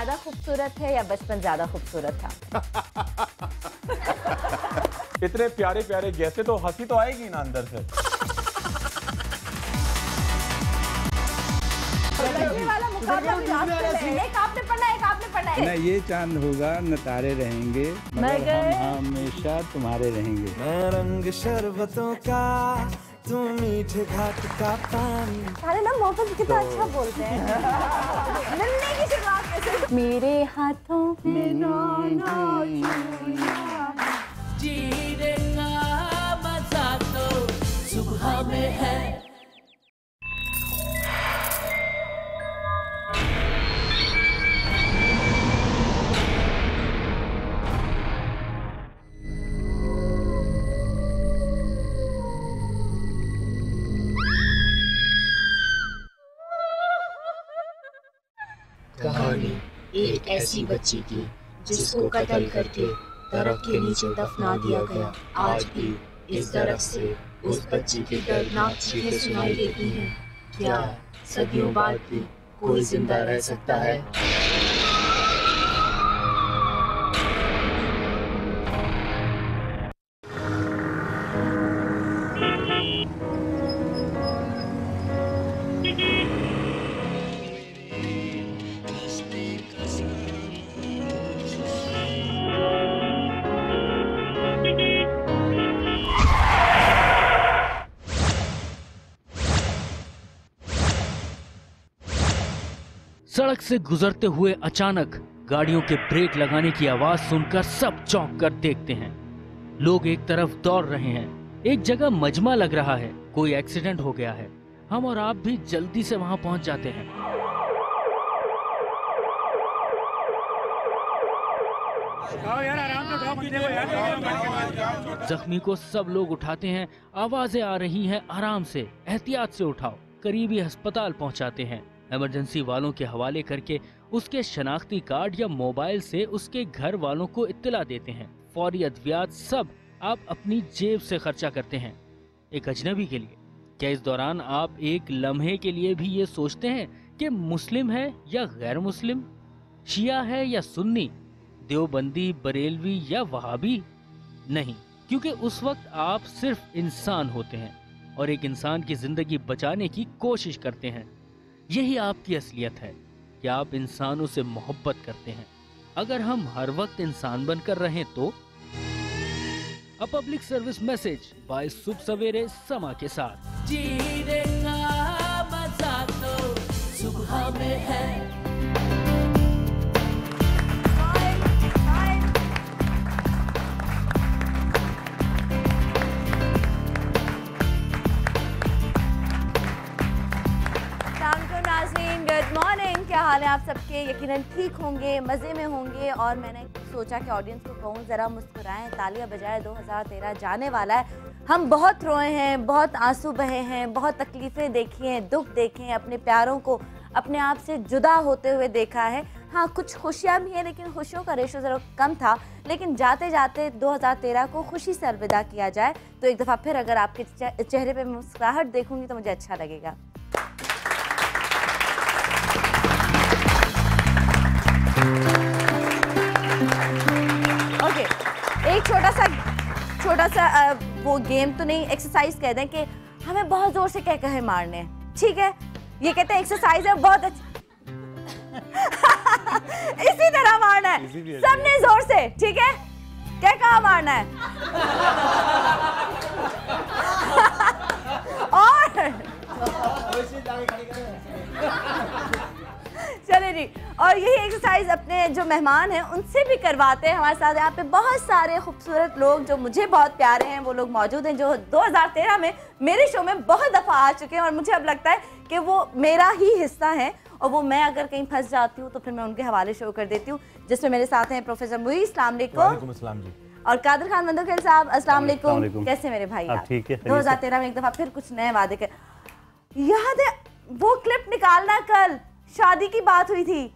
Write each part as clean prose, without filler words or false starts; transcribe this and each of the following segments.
ज्यादा खूबसूरत है या बचपन ज्यादा खूबसूरत था? इतने प्यारे प्यारे जैसे तो हंसी तो आएगी ना अंदर से। वाला मुकाबला भी लास्ट में है। एक आपने पढ़ना है, एक आपने पढ़ना है। न ये चांद होगा न तारे रहेंगे, मगर हम हमेशा तुम्हारे रहेंगे। मैं रंग शरबतों का, तुम मीठे घाट का पानी। सारे ना मोहब्बत कितना अच्छा बोलते हैं। मिलने की शुरुआत कैसे? मेरे हाथों में नौना जीने का मजा तो सुबह में है। कहानी एक ऐसी बच्ची की जिसको कत्ल करके दरख्त के नीचे दफना दिया गया। आज भी इस दरख्त से उस बच्ची की दर्दनाक चीखें सुनाई देती हैं। क्या सदियों बाद भी कोई जिंदा रह सकता है? सड़क से गुजरते हुए अचानक गाड़ियों के ब्रेक लगाने की आवाज सुनकर सब चौंक कर देखते हैं। लोग एक तरफ दौड़ रहे हैं। एक जगह मजमा लग रहा है, कोई एक्सीडेंट हो गया है। हम और आप भी जल्दी से वहां पहुंच जाते हैं। जख्मी को सब लोग उठाते हैं। आवाजें आ रही हैं, आराम से, एहतियात से उठाओ। करीबी अस्पताल पहुंचाते हैं। इमरजेंसी वालों के हवाले करके उसके शनाख्ती कार्ड या मोबाइल से उसके घर वालों को इत्तला देते हैं। फौरी अद्वियात सब आप अपनी जेब से खर्चा करते हैं। एक अजनबी के लिए क्या इस दौरान आप एक लम्हे के लिए भी ये सोचते हैं कि मुस्लिम है या गैर मुस्लिम, शिया है या सुन्नी, देवबंदी, बरेलवी या वहाबी? नहीं, क्योंकि उस वक्त आप सिर्फ इंसान होते हैं और एक इंसान की जिंदगी बचाने की कोशिश करते हैं। यही आपकी असलियत है कि आप इंसानों से मोहब्बत करते हैं। अगर हम हर वक्त इंसान बनकर रहें तो। A public service message bye सुबह सवेरे समा के साथ। जीने का मजा तो सुबह में है। गुड मॉर्निंग, क्या हाल है आप सबके? यकीनन ठीक होंगे, मज़े में होंगे। और मैंने सोचा कि ऑडियंस को कहूँ ज़रा मुस्कुराएं, तालियां बजाएं। 2013 जाने वाला है। हम बहुत रोए हैं, बहुत आंसू बहे हैं, बहुत तकलीफ़ें देखी हैं, दुख देखे हैं, अपने प्यारों को अपने आप से जुदा होते हुए देखा है। हाँ, कुछ खुशियाँ भी हैं, लेकिन खुशियों का रेशो ज़रा कम था। लेकिन जाते जाते 2013 को खुशी से अलविदा किया जाए तो एक दफ़ा फिर अगर आपके चेहरे पर मुस्कुराहट देखूँगी तो मुझे अच्छा लगेगा। ओके, एक छोटा सा वो गेम तो नहीं, एक्सरसाइज कह दें कि हमें बहुत जोर से कह कहे मारने हैं, ठीक है? ये कहते हैं एक्सरसाइज है, बहुत अच्छा। इसी तरह मारना है सबने जोर से, ठीक है? क्या कहा मारना है? और चले जी, और यही एक्सरसाइज अपने जो मेहमान हैं उनसे भी करवाते हैं। हमारे साथ यहाँ पे बहुत सारे खूबसूरत लोग जो मुझे बहुत प्यारे हैं, वो लोग मौजूद हैं जो 2013 में मेरे शो में बहुत दफ़ा आ चुके हैं और मुझे अब लगता है कि वो मेरा ही हिस्सा है और वो मैं अगर कहीं फंस जाती हूँ तो फिर मैं उनके हवाले शो कर देती हूँ। जिसमें मेरे साथ हैं प्रोफेसर मुई, अस्सलाम वालेकुम, और कादिर खान मंदोखेल साहब, अस्सलाम वालेकुम। कैसे मेरे भाई? ठीक है। 2013 में एक दफ़ा फिर कुछ नए वादे कर। याद है वो क्लिप निकालना, कल शादी की बात हुई थी,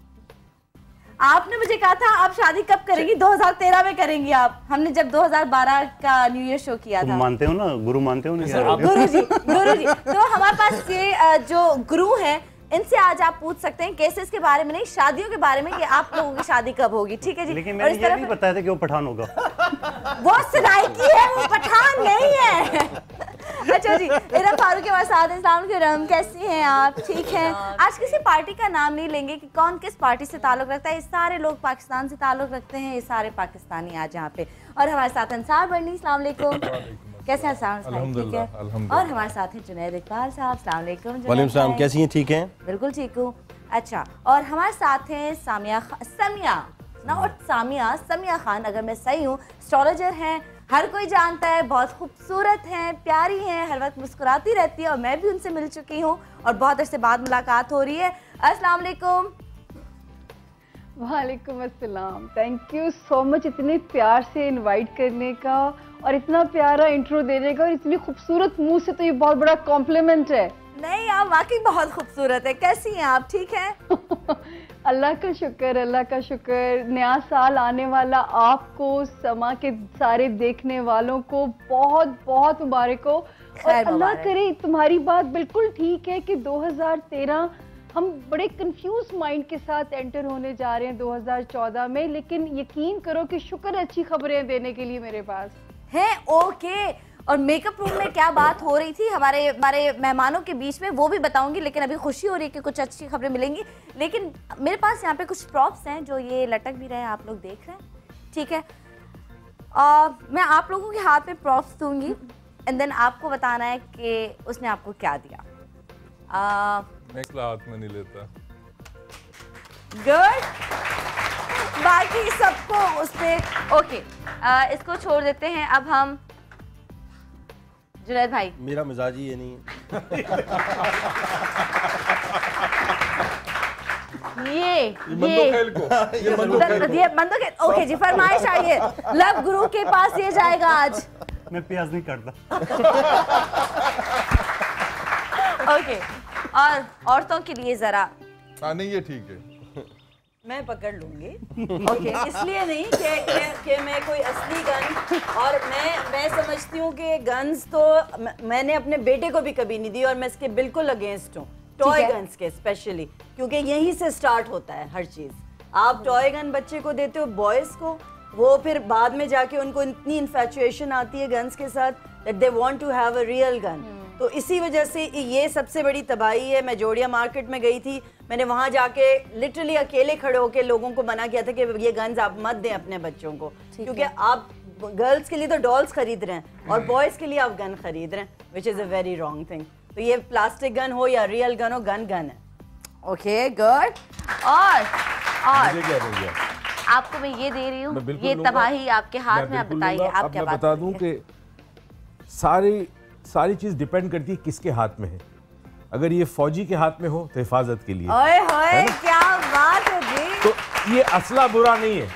आपने मुझे कहा था आप शादी कब करेंगी? 2013 में करेंगी आप। हमने जब 2012 का न्यू ईयर शो किया था। मानते हो ना, गुरु मानते हो ना? गुरु जी। तो हमारे पास ये जो गुरु हैं इनसे आज आप पूछ सकते हैं केसेस के बारे में नहीं, शादियों के बारे में कि आप लोगों की शादी कब होगी। ठीक है जी। लेकिन मैंने ये नहीं बताया था कि वो पठान होगा। वो सराइकी है, वो पठान नहीं है। अच्छा जी, इरम फारूक के साथ हैं। कैसी हैं आप? ठीक हैं। आज किसी पार्टी का नाम नहीं लेंगे कि कौन किस पार्टी से ताल्लुक रखता है। ये सारे लोग पाकिस्तान से ताल्लुक रखते हैं, ये सारे पाकिस्तानी आज यहाँ पे। और हमारे साथ अंसार बर्नी, अस्सलाम वालेकुम। कैसे हैं अंसार साहब? ठीक है। और हमारे साथ हैं जुनैद इकबाल साहब, अस्सलाम वालेकुम। वालेकुम सलाम, कैसी हैं? ठीक हैं, बिल्कुल ठीक हूँ। अच्छा, और हमारे साथ हैं समिया खान, अगर मैं सही हूँ, एस्ट्रोलॉजर हैं, हर कोई जानता है, बहुत खूबसूरत हैं, प्यारी हैं, हर वक्त मुस्कुराती रहती है और मैं भी उनसे मिल चुकी हूँ और बहुत अरसे बाद मुलाकात हो रही है। अस्सलाम वालेकुम। वालेकुम अस्सलाम। थैंक यू सो मच इतने प्यार से इनवाइट करने का और इतना प्यारा इंट्रो देने का और इतनी खूबसूरत मुंह से, तो ये बहुत बड़ा कॉम्प्लीमेंट है। नहीं, आप वाकई बहुत खूबसूरत है। कैसी हैं आप? ठीक है। अल्लाह का शुक्र, अल्लाह का शुक्र। नया साल आने वाला, आपको, समा के सारे देखने वालों को बहुत बहुत मुबारक हो। और अल्लाह करे, तुम्हारी बात बिल्कुल ठीक है कि 2013 हम बड़े कंफ्यूज माइंड के साथ एंटर होने जा रहे हैं 2014 में, लेकिन यकीन करो कि शुक्र अच्छी खबरें देने के लिए मेरे पास है। ओके। और मेकअप रूम में क्या बात हो रही थी हमारे मेहमानों के बीच में, वो भी बताऊंगी, लेकिन अभी खुशी हो रही है कि कुछ अच्छी खबरें मिलेंगी। लेकिन मेरे पास यहाँ पे कुछ प्रॉप्स हैं जो ये लटक भी रहे हैं, आप लोग देख रहे हैं। ठीक है। मैं आप लोगों के हाथ में प्रॉप्स दूंगी एंड देन आपको बताना है कि उसने आपको क्या दिया। मैं हाथ में नहीं लेता। गुड। बाकी सबको उस पे ओके। इसको छोड़ देते हैं। अब हम जुनैद भाई, मेरा मिजाज ही ये नहीं है। ओके जी, फरमाइश आइए। लव गुरु के पास ये जाएगा आज। मैं प्याज नहीं काटता। ओके। और औरतों के लिए जरा नहीं, ये ठीक है, मैं पकड़ लूंगी। ओके। इसलिए नहीं कि मैं कोई असली गन, और मैं समझती हूँ कि गन्स तो मैंने अपने बेटे को भी कभी नहीं दी और मैं इसके बिल्कुल अगेंस्ट हूँ, टॉय गन्स के स्पेशली, क्योंकि यहीं से स्टार्ट होता है हर चीज़। आप टॉय गन बच्चे को देते हो, बॉयज़ को, वो फिर बाद में जाके उनको इतनी इन्फैचुएशन आती है गन्स के साथ that they want to have a real gun. तो इसी वजह से ये सबसे बड़ी तबाही है। मैं जोड़िया मार्केट में गई थी, मैंने वहाँ जाके लिटरली अकेले खड़े होकर लोगों को मना किया था कि ये गन्स आप मत दें अपने बच्चों को, क्योंकि आप गर्ल्स के लिए तो डॉल्स खरीद रहे हैं और बॉयज़ के लिए आप गन खरीद रहे हैं, which is a very wrong thing. तो ये प्लास्टिक गन हो या रियल गन हो, गन गन है। Okay, good. और मुझे क्या मिल गया? आपको मैं ये दे रही हूँ, ये तबाही आपके हाथ में। आप बताइए, आप क्या बात बता दूं कि सारी चीज डिपेंड करती है किसके हाथ में है। अगर ये फौजी के हाथ में हो तो हिफाजत के लिए, ओए होए, क्या बात है जी। तो ये असला बुरा नहीं है,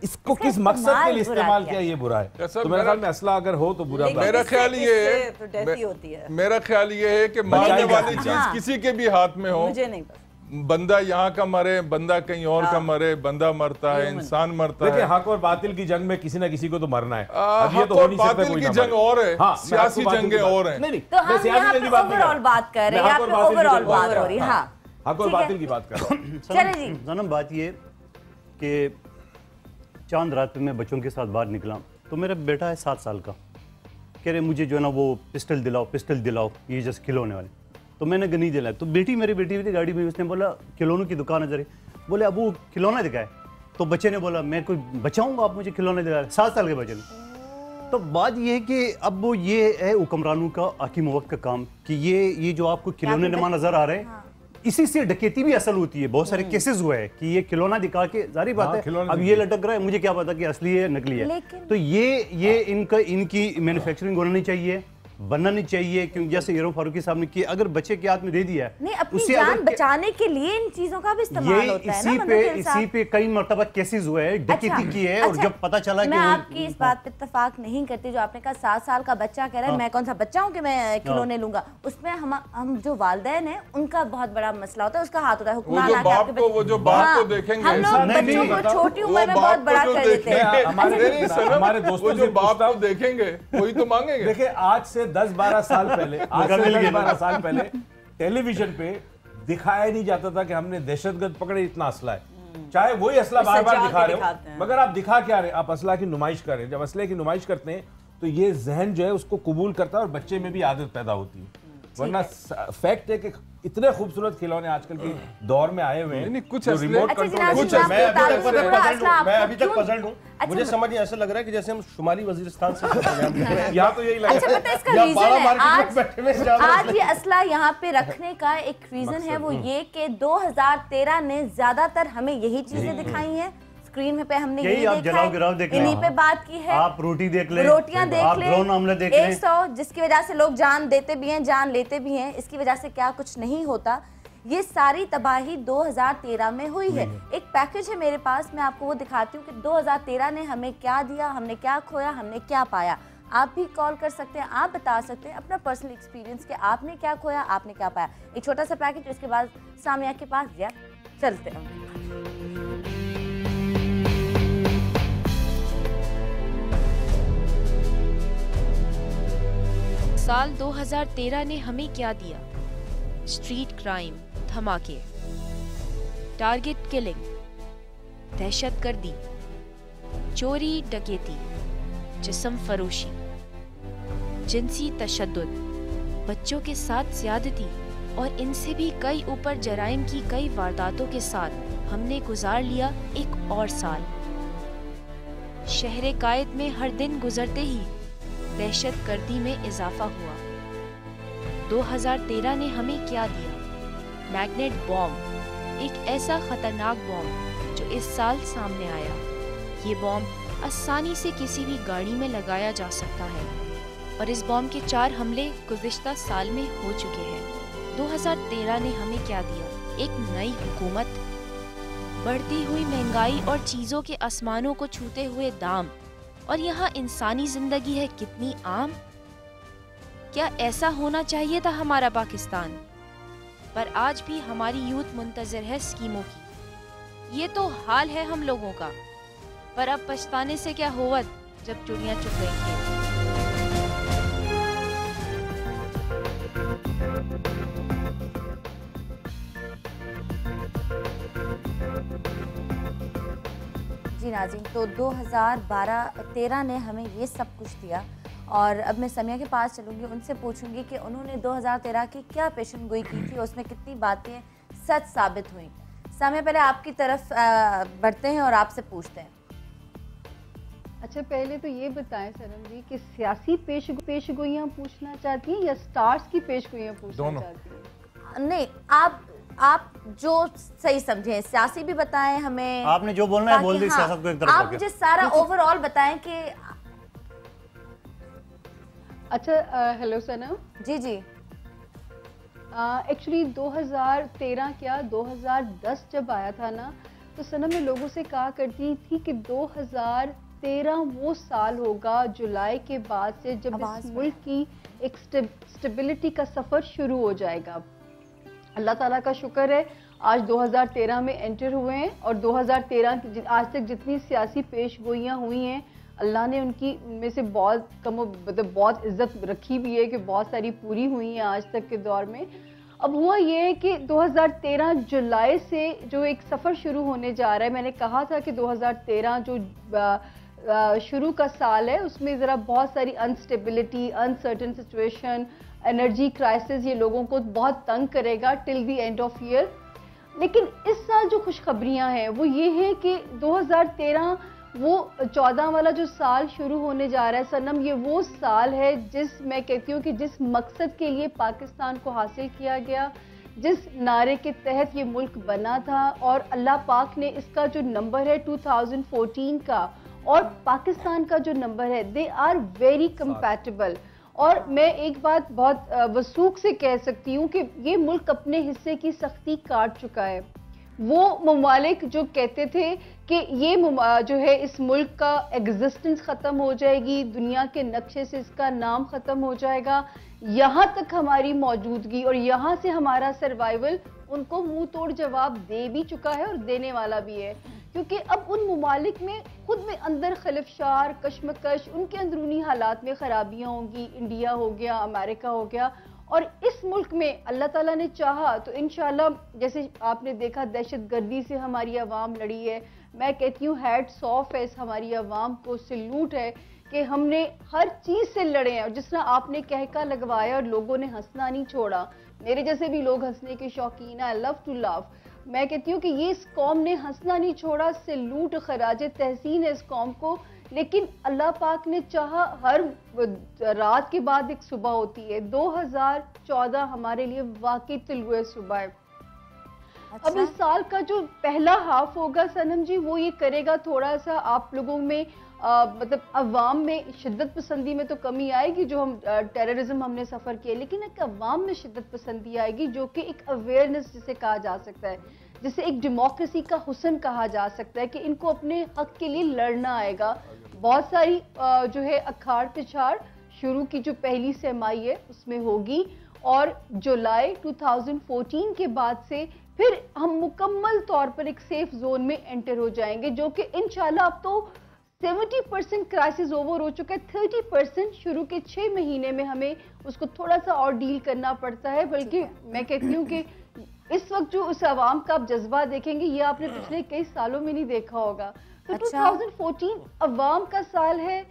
इसको किस मकसद के लिए इस्तेमाल किया ये बुरा है। तो मेरे ख्याल में असला अगर हो तो बुरा। मेरा ख्याल ये है, मेरा ख्याल ये है कि मारने वाली चीज किसी के भी हाथ में हो, मुझे नहीं पता। बंदा यहाँ का मरे, बंदा कहीं और का मरे, बंदा मरता है, इंसान मरता है। हक और बातिल की जंग में किसी ना किसी को तो मरना है। अब ये तो हो नहीं सकता, बातिल की जंग और है, हाँ, सियासी जंगें और हैं। नहीं, तो हम यहाँ पे ओवरऑल बात कर रहे हैं, यहाँ पे ओवरऑल बात हो रही है। हाँ, हक और बातिल की बात कर रहे हैं। चले जी। जन्म बात ये कि चांद रात में बच्चों के साथ बाहर निकला तो मेरा बेटा है 7 साल का, कह रहे मुझे जो है ना वो पिस्टल दिलाओ, ये जैसे खिलौने वाले। तो मैंने नहीं दिलाया। तो मेरी बेटी भी थी गाड़ी में, उसने बोला खिलौनों की दुकान है जरा, बोले अब वो खिलौना दिखाए। तो बच्चे ने बोला मैं कोई बचाऊंगा, आप मुझे खिलौना दिलाए, 7 साल के बच्चे ने। तो बात ये है कि अब वो ये है हुक्मरानों का, हाकिम वक्त का काम कि ये जो आपको खिलौने नमा नजर आ रहे हैं, इसी से डकैती भी असल होती है। बहुत सारे केसेस हुए हैं कि ये खिलौना दिखा के, जारी बात है अब ये लटक रहा है, मुझे क्या पता कि असली है नकली है। तो ये इनकी मैन्युफैक्चरिंग होनी चाहिए, बनना नहीं चाहिए, क्योंकि जैसे इरम फारूकी साहब ने किया, अगर बच्चे के हाथ में दे दिया नहीं, अपनी जान बचाने के लिए इन चीजों का भी इस्तेमाल होता है ना। इसी पे कई मर्तबा केसेस हुए हैं, डकैती की है। और जब पता चला मैं आपकी इस बात पे इत्तेफाक नहीं करती, जो आपने कहा 7 साल का बच्चा कह रहा है मैं कौन सा बच्चा हूँ कि मैं खिलौने लूंगा, उसमें हम जो वालिदैन है उनका बहुत बड़ा मसला होता है, उसका हाथ होता है। वो जो बाप को देखेंगे, हम लोग बच्चों को छोटी उम्र में बहुत बड़ा कर देते हैं। हमारे दोस्तों जो बाप को देखेंगे वही तो मांगेंगे। देखिए आज से 10-12 साल पहले टेलीविजन पे दिखाया नहीं जाता था कि हमने दहशतगर्द पकड़े, इतना असला है, चाहे वही असला बार बार दिखा रहे हो, मगर आप दिखा क्या रहे, आप असला की नुमाइश कर रहे हैं। जब असले की नुमाइश करते हैं तो ये जहन जो है उसको कबूल करता है और बच्चे में भी आदत पैदा होती है। वरना फैक्ट है कि इतने खूबसूरत खिलौने आजकल के दौर में आए हुए हैं, कुछ रिमोट कंट्रोल, कुछ मैं अभी तक पजल्ड हूँ। मुझे समझ नहीं, ऐसा लग रहा है कि जैसे हम शुमाली वजीरिस्तान से यहाँ तो यही लग रहा है। आज ये असला यहाँ पे रखने का एक रीजन है, वो ये कि 2013 ने ज्यादातर हमें यही चीजें दिखाई हैं स्क्रीन पे, हमने यही देखा है, इन्हीं पे बात की है। आप रोटी देख लें, रोटियां देख लें, ड्रोन हमले देख लें, 100 जिसकी वजह से लोग जान देते भी हैं, जान लेते भी हैं, इसकी वजह से क्या कुछ नहीं होता। ये सारी तबाही 2013 में हुई है। एक पैकेज है मेरे पास, मैं आपको वो दिखाती हूँ कि 2013 ने हमें क्या दिया, हमने क्या खोया, हमने क्या पाया। आप भी कॉल कर सकते हैं, आप बता सकते हैं अपना पर्सनल एक्सपीरियंस कि आपने क्या खोया, आपने क्या पाया। एक छोटा सा पैकेज, उसके बाद सामिया के पास दिया, चलते हैं। साल 2013 ने हमें क्या दिया? स्ट्रीट क्राइम, धमाके, टारगेट किलिंग, दहशतगर्दी, चोरी डकैती, जिस्म फरोशी, जिनसी तशद्दुद, बच्चों के साथ ज्यादती और इनसे भी कई ऊपर जराइम की कई वारदातों के साथ हमने गुजार लिया एक और साल। शहर कायद में हर दिन गुजरते ही दहशतगर्दी में इजाफा हुआ। 2013 ने हमें क्या दिया? मैग्नेट बॉम्ब, एक ऐसा खतरनाक बॉम्ब जो इस साल सामने आया। ये बॉम्ब आसानी से किसी भी गाड़ी में लगाया जा सकता है और इस बॉम्ब के 4 हमले गुज़िश्ता साल में हो चुके हैं। 2013 ने हमें क्या दिया? एक नई हुकूमत, बढ़ती हुई महंगाई और चीज़ों के आसमानों को छूते हुए दाम, और यहाँ इंसानी जिंदगी है कितनी आम। क्या ऐसा होना चाहिए था हमारा पाकिस्तान? पर आज भी हमारी यूथ मुंतज़िर है स्कीमों की। ये तो हाल है हम लोगों का, पर अब पछताने से क्या होगा जब चुड़ियाँ चुग गई हैं। जी नाज़रीन, तो 2012-13 ने हमें ये सब कुछ दिया और अब मैं समिया के पास चलूँगी, उनसे पूछूंगी कि उन्होंने 2013 की क्या पेशन गोई की थी, उसमें कितनी बातें सच साबित हुई। समिया, पहले आपकी तरफ बढ़ते हैं और आपसे पूछते हैं। अच्छा, पहले तो ये बताएं सनम जी कि सियासी पेशगोइयाँ पूछना चाहती हैं या स्टार्स की पेशगोइयाँ पूछना चाहती हैं? नहीं, आप जो सही समझें, सियासी भी बताएं हमें। आपने जो बोलना है बोल दी, सियासत को एक तरफ आप मुझे सारा ओवरऑल बताएं कि। अच्छा, हेलो सनम जी जी। एक्चुअली 2013 क्या 2010 जब आया था ना, तो सनम मैं लोगों से कहा करती थी कि 2013 वो साल होगा जुलाई के बाद से जब इस मुल्क की एक स्टेबिलिटी का सफ़र शुरू हो जाएगा। अल्लाह ताला का शुक्र है आज 2013 में एंटर हुए हैं और 2013 की आज तक जितनी सियासी पेशगोइयाँ हुई हैं, अल्लाह ने उनमें से बहुत मतलब बहुत इज्जत रखी भी है कि बहुत सारी पूरी हुई हैं आज तक के दौर में। अब हुआ ये है कि 2013 जुलाई से जो एक सफ़र शुरू होने जा रहा है, मैंने कहा था कि 2013 जो शुरू का साल है उसमें ज़रा बहुत सारी instability, uncertain situation, energy crisis ये लोगों को बहुत तंग करेगा till the end of year. लेकिन इस साल जो खुशखबरियां हैं वो ये है कि 2013 वो 14 वाला जो साल शुरू होने जा रहा है सनम, ये वो साल है जिस मैं कहती हूँ कि जिस मकसद के लिए पाकिस्तान को हासिल किया गया, जिस नारे के तहत ये मुल्क बना था, और अल्लाह पाक ने इसका जो नंबर है 2014 का और पाकिस्तान का जो नंबर है, दे आर वेरी कंपैटिबल। और मैं एक बात बहुत वसूख से कह सकती हूँ कि ये मुल्क अपने हिस्से की सख्ती काट चुका है। वो ममालिक जो कहते थे कि ये जो है इस मुल्क का एग्जिस्टेंस ख़त्म हो जाएगी, दुनिया के नक्शे से इसका नाम ख़त्म हो जाएगा, यहाँ तक हमारी मौजूदगी और यहाँ से हमारा सर्वाइवल उनको मुंह तोड़ जवाब दे भी चुका है और देने वाला भी है। क्योंकि अब उन ममालिक में खुद में अंदर खिलफशार, कश्मकश, उनके अंदरूनी हालात में ख़राबियाँ होंगी। इंडिया हो गया, अमेरिका हो गया, और इस मुल्क में अल्लाह ताला ने चाहा तो इंशाल्लाह, जैसे आपने देखा दहशतगर्दी से हमारी आवाम लड़ी है, मैं कहती हूँ हैट्स ऑफ है हमारी आवाम को, सैल्यूट है कि हमने हर चीज़ से लड़े हैं। और जिस तरह आपने कहका लगवाया और लोगों ने हंसना नहीं छोड़ा, मेरे जैसे भी लोग हंसने के शौकीन है, आई लव टू लव, मैं कहती हूँ कि ये इस कौम ने हंसना नहीं छोड़ा, सैल्यूट खराज तहसीन है इस कौम को। लेकिन अल्लाह पाक ने चाहा हर रात के बाद एक सुबह होती है। 2014 हमारे लिए वाकई तिलुए सुबह है। अच्छा। अब इस साल का जो पहला हाफ होगा सनम जी, वो ये करेगा थोड़ा सा आप लोगों में मतलब अवाम में शिद्दत पसंदी में तो कमी आएगी, जो हम टेररिज्म हमने सफ़र किया, लेकिन एक अवाम में शिद्दत पसंदी आएगी जो कि एक अवेयरनेस जिसे कहा जा सकता है, जिसे एक डेमोक्रेसी का हुस्न कहा जा सकता है कि इनको अपने हक के लिए लड़ना आएगा। बहुत सारी जो है अखाड़ पिछाड़ शुरू की जो पहली सहमाई है उसमें होगी, और जुलाई 2014 के बाद से फिर हम मुकम्मल तौर पर एक सेफ जोन में एंटर हो जाएंगे, जो कि इंशाल्लाह अब तो 70% क्राइसिस ओवर हो चुका है। 30% शुरू के 6 महीने में हमें उसको थोड़ा सा और डील करना पड़ता है। बल्कि मैं कहती हूँ कि इस वक्त जो उस आवाम का आप जज्बा देखेंगे, ये आपने पिछले कई सालों में नहीं देखा होगा। तो 2014 अवाम का साल है,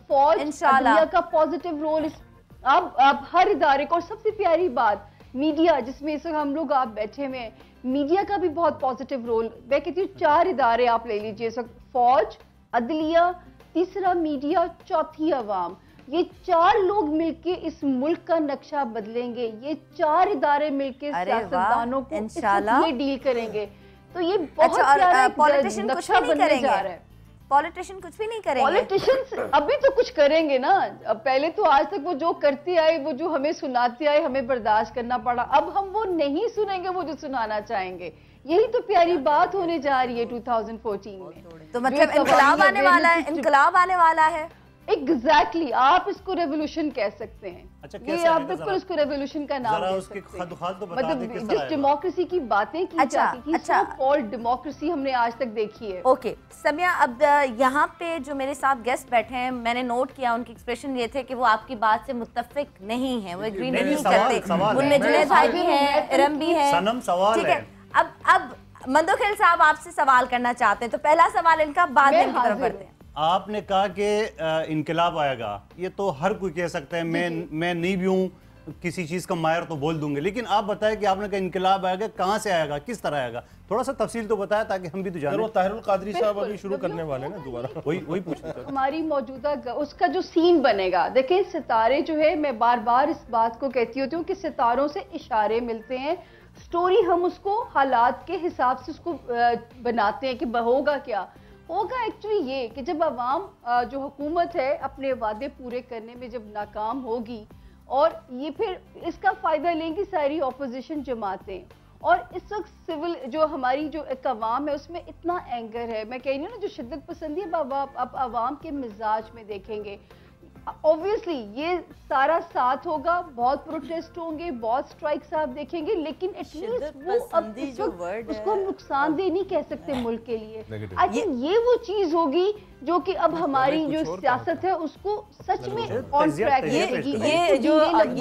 फौज अदलिया का पॉजिटिव रोल, अब हर इदारे को, और सबसे प्यारी बात मीडिया, जिसमें इस वक्त हम लोग आप बैठे हुए हैं, मीडिया का भी बहुत पॉजिटिव रोल। मैं कहती हूँ 4 इदारे आप ले लीजिए इस वक्त, फौज, अदलिया, तीसरा मीडिया, चौथी अवाम, ये 4 लोग मिलके इस मुल्क का नक्शा बदलेंगे। ये 4 इदारे मिलके सियासतदानों को इंशाल्लाह ये डील करेंगे। तो ये बहुत प्यारा नक्शा बनने जा रहा है। पॉलिटिशियन कुछ भी नहीं करेंगे। पॉलिटिशियंस अभी तो कुछ करेंगे ना, पहले तो आज तक वो जो करते आए, वो जो हमें सुनाते आए, हमें बर्दाश्त करना पड़ा। अब हम वो नहीं सुनेंगे, वो जो सुनाना चाहेंगे। यही तो प्यारी बात होने जा रही है 2014 में। तो मतलब इनकलाब आने वाला है, इनकलाब आने वाला है। एग्जैक्टली, आप इसको रेवोल्यूशन कह सकते हैं। अच्छा, ये आप बिल्कुल इसको रेवोल्यूशन का नाम दे सकते हैं। मतलब जिस डेमोक्रेसी की बातें की जाती थी, सो कॉल्ड डेमोक्रेसी हमने आज तक देखी है। ओके समिया, अब यहाँ पे जो मेरे साथ गेस्ट बैठे हैं, मैंने नोट किया उनके एक्सप्रेशन ये थे कि वो आपकी बात से मुत्तफिक नहीं है, वो एग्री नहीं करते। उनमें जुनैद भाई भी है, इरम भी है, ठीक है। अब मंदोखेल साहब आपसे सवाल करना चाहते हैं, तो पहला सवाल इनका, बाद में इनकी तरफ बढ़ते हैं। आपने कहा कि इनकलाब आएगा, ये तो हर कोई कह सकता है, मैं नहीं भी हूँ किसी चीज़ का मायर तो बोल दूंगे, लेकिन आप बताएं कि आपने कहा इनकलाब आएगा, कहाँ से आएगा, किस तरह आएगा, थोड़ा सा तफसील तो बताया ताकि हम भी तो जाने। वो ताहिरुल कादरी साहब अभी शुरू करने वाले हैं ना दोबारा, वही पूछना था। हमारी मौजूदा उसका जो सीन बनेगा, देखिए सितारे जो है, मैं बार बार इस बात को कहती होती हूँ कि सितारों से इशारे मिलते हैं, स्टोरी हम उसको हालात के हिसाब से उसको बनाते हैं कि होगा क्या होगा। एक्चुअली ये कि जब अवाम जो हुकूमत है अपने वादे पूरे करने में जब नाकाम होगी, और ये फिर इसका फ़ायदा लेंगी सारी ऑपोजिशन जमातें, और इस वक्त सिविल जो हमारी जो एक अवाम है उसमें इतना एंगर है, मैं कह रही हूँ ना, जो शिद्दत पसंदी है अब अवाम के मिजाज में देखेंगे। ऑब्वियसली ये सारा साथ होगा, बहुत प्रोटेस्ट होंगे, बहुत स्ट्राइक्स आप देखेंगे, लेकिन एटलीस्ट वो अब इस वक्त उसको हम नुकसानदेह नहीं कह सकते मुल्क के लिए। आई थिंक ये वो चीज होगी जो कि अब हमारी जो सियासत है उसको सच में ऑन ट्रैक ये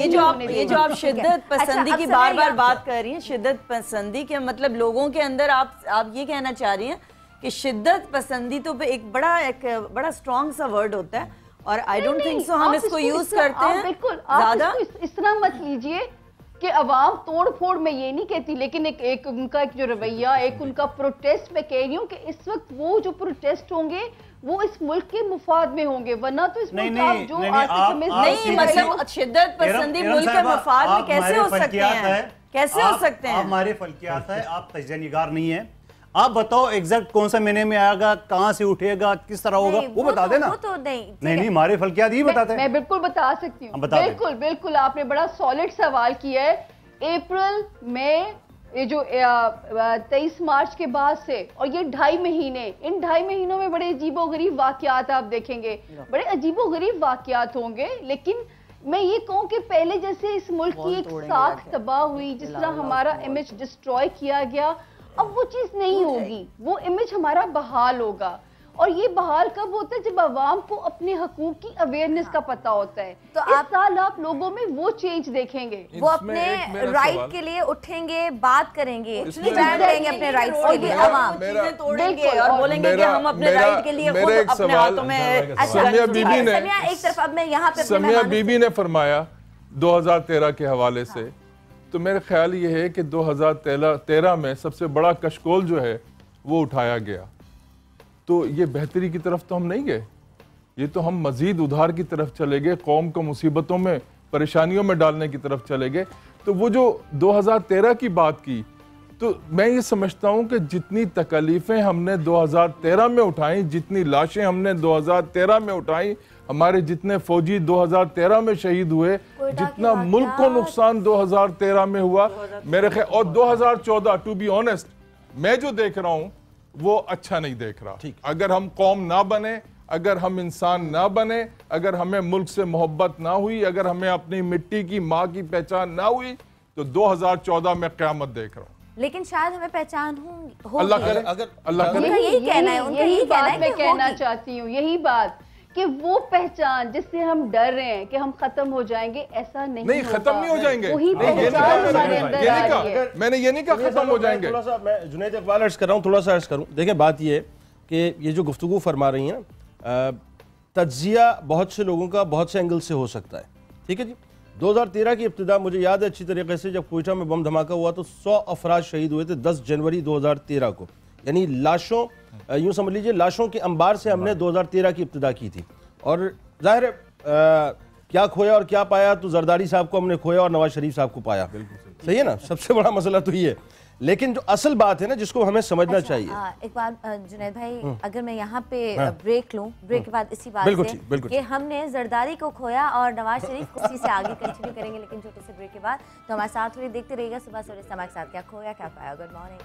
जो आप शिद्दत पसंदी की बार बार बात कर रही हैं, शिद्दत पसंदी के मतलब लोगों के अंदर आप ये कहना चाह रही हैं कि शिद्दत पसंदी तो एक बड़ा स्ट्रॉन्ग सा वर्ड होता है, और आई डोंट थिंक सो हम इसको यूज करते हैं बिल्कुल ज्यादा। इस तरह मत लीजिए कि अवाम तोड़ फोड़, मैं ये नहीं कहती, लेकिन एक उनका एक जो रवैया, एक उनका प्रोटेस्ट, मैं कह रही हूँ कि इस वक्त वो जो प्रोटेस्ट होंगे वो इस मुल्क के मुफाद में होंगे, वरना तो इस मुल्क का जो नहीं मतलब शिद्दत पसंदी मुल्क के मुफाद में कैसे हो सकते हैं, कैसे हो सकते हैं? हमारे फल्कियात है, आप तजज़िया निगार नहीं है। आप बताओ एग्जैक्ट कौन सा महीने में आएगा, कहाँ से उठेगा, किस तरह होगा, वो बता देना। तो नहीं हमारे फल्कियात ही बताते हैं। मैं बिल्कुल बता सकती हूँ, बिल्कुल आपने बड़ा सॉलिड सवाल किया है। अप्रैल में ये जो 23 मार्च के बाद से, और ये 2.5 महीने, इन 2.5 महीनों में बड़े अजीबोगरीब वाकयात आप देखेंगे, बड़े अजीबोगरीब वाकयात होंगे। लेकिन मैं ये कहूँ कि पहले जैसे इस मुल्क की एक साख तबाह हुई, जिस तरह हमारा इमेज डिस्ट्रॉय किया गया, अब वो चीज़ नहीं होगी, वो इमेज हमारा बहाल होगा। और ये बहाल कब होता है? जब आवाम को अपने हकूक की अवेयरनेस का पता होता है। तो इस साल आप लोगों में वो चेंज देखेंगे, वो अपने राइट के लिए उठेंगे, बात करेंगे, अपने राइट्स के लिए, आवाम चीजें तोड़ेंगे और बोलेंगे कि हम अपने राइट के लिए खुद अपने हाथों में। समिया बीबी ने, एक तरफ अब मैं यहाँ पे समिया बीबी ने फरमाया 2013 के हवाले से, तो मेरा ख्याल ये है कि 2013 में सबसे बड़ा कशकोल जो है वो उठाया गया। तो ये बेहतरी की तरफ तो हम नहीं गए, ये तो हम मजीद उधार की तरफ चले गए, कौम को मुसीबतों में परेशानियों में डालने की तरफ चले गए। तो वो जो 2013 की बात की, तो मैं ये समझता हूँ कि जितनी तकलीफ़ें हमने 2013 में उठाई, जितनी लाशें हमने 2013 में उठाई, हमारे जितने फौजी 2013 में शहीद हुए, जितना मुल्क को नुकसान 2013 में हुआ, मेरे ख्याल, और 2014 टू बी ऑनेस्ट मैं जो देख रहा हूँ वो अच्छा नहीं देख रहा। अगर हम कौम ना बने, अगर हम इंसान ना बने, अगर हमें मुल्क से मोहब्बत ना हुई, अगर हमें अपनी मिट्टी की माँ की पहचान ना हुई, तो 2014 में क़यामत देख रहा हूँ। लेकिन शायद हमें पहचान होगी। अल्लाह करे, अल्लाह करे। यही कहना है, उनका यही कहना है, मैं कहना चाहती हूँ यही बात कि वो पहचान जिससे हम डर रहे हैं कि हम खत्म हो जाएंगे, ऐसा नहीं खत्म नहीं हो जाएंगे। वही पहचान हमारे अंदर आ रही है। मैंने ये नहीं कहा खत्म हो जाएंगे। थोड़ा सा मैं जुनैद इकबाल अर्ज कर रहा हूँ, थोड़ा सा अर्ज करूँ। देखिए बात ये है कि ये जो गुफ्तगू फरमा रही हैं, तज्जिया बहुत से लोगों का बहुत से एंगल से हो सकता है, ठीक है जी। 2013 की इब्तिदा मुझे याद है अच्छी तरीके से, जब कोयटा में बम धमाका हुआ तो 100 अफराद शहीद हुए थे 10 जनवरी 2013 को। यानी लाशों, यूँ समझ लीजिए लाशों के अंबार से हमने 2013 की इब्तिदा की थी। और जाहिर है क्या खोया और क्या पाया, तो जरदारी साहब को हमने खोया और नवाज शरीफ साहब को पाया। सही है ना, सबसे बड़ा मसला तो ये है। लेकिन जो असल बात है ना, जिसको हमें समझना चाहिए। एक बात जुनैद भाई, अगर मैं यहाँ पे ब्रेक लूँ, ब्रेक के बाद इसी बात से कि हमने जरदारी को खोया और नवाज शरीफ को उसी से आगे कंटिन्यू करेंगे, लेकिन छोटे से ब्रेक के बाद। तो हमारे साथ हुए देखते रहिएगा सुबह से इस्लाम के साथ, क्या खोया क्या पाया। Good morning.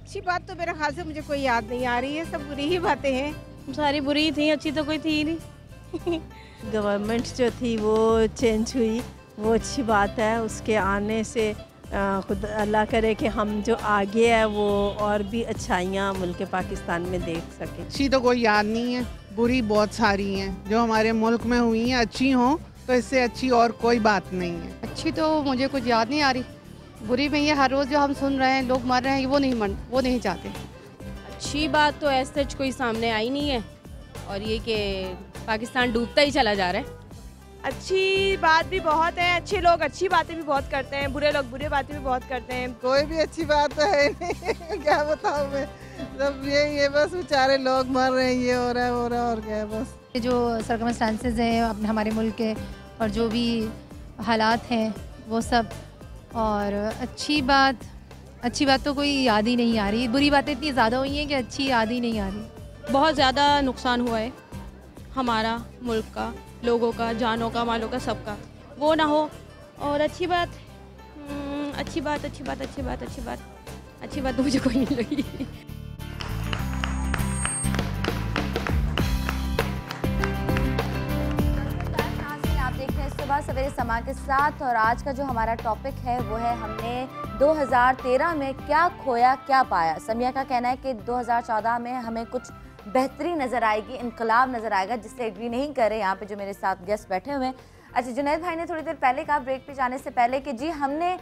अच्छी बात तो मेरे ख्याल से मुझे कोई याद नहीं आ रही है, सब बुरी ही बातें हैं। सारी बुरी ही थी, अच्छी तो कोई थी ही नहीं। गवर्नमेंट जो थी वो चेंज हुई, वो अच्छी बात है। उसके आने से खुद अल्लाह करे कि हम जो आगे है वो और भी अच्छाइयाँ मुल्क पाकिस्तान में देख सकें। अच्छी तो कोई याद नहीं है, बुरी बहुत सारी हैं जो हमारे मुल्क में हुई हैं। अच्छी हों तो इससे अच्छी और कोई बात नहीं है। अच्छी तो मुझे कुछ याद नहीं आ रही, बुरी में ये हर रोज़ जो हम सुन रहे हैं लोग मर रहे हैं, वो नहीं चाहते। अच्छी बात तो ऐसे कोई सामने आई नहीं है, और ये कि पाकिस्तान डूबता ही चला जा रहा है। अच्छी बात भी बहुत है, अच्छे लोग अच्छी बातें भी बहुत करते हैं, बुरे लोग बुरे बातें भी बहुत करते हैं। कोई भी अच्छी बात तो है नहीं। क्या बताऊँ मैं, सब ये बस बेचारे लोग मर रहे हैं, ये हो रहा है वो रहा, और क्या है बस। जो सर्कमस्टांसेस हैं अपने हमारे मुल्क के और जो भी हालात हैं वो सब, और अच्छी बात तो कोई याद ही नहीं आ रही। बुरी बातें इतनी ज़्यादा हुई हैं कि अच्छी याद ही नहीं आ रही। बहुत ज़्यादा नुकसान हुआ है, हमारा, मुल्क का, लोगों का, जानों का, मालों का, सबका, वो ना हो। और अच्छी बात तो मुझे कोई नहीं लगी। आप देख रहे हैं सुबह सवेरे समा के साथ, और आज का जो हमारा टॉपिक है वो है हमने 2013 में क्या खोया क्या पाया। समिया का कहना है कि 2014 में हमें कुछ बेहतरी नज़र आएगी, इनकलाब नज़र आएगा, जिससे एग्री नहीं कर रहे यहाँ पे जो मेरे साथ गेस्ट बैठे हुए हैं। अच्छा, जुनैद भाई ने थोड़ी देर पहले कहा ब्रेक पे जाने से पहले कि जी हमने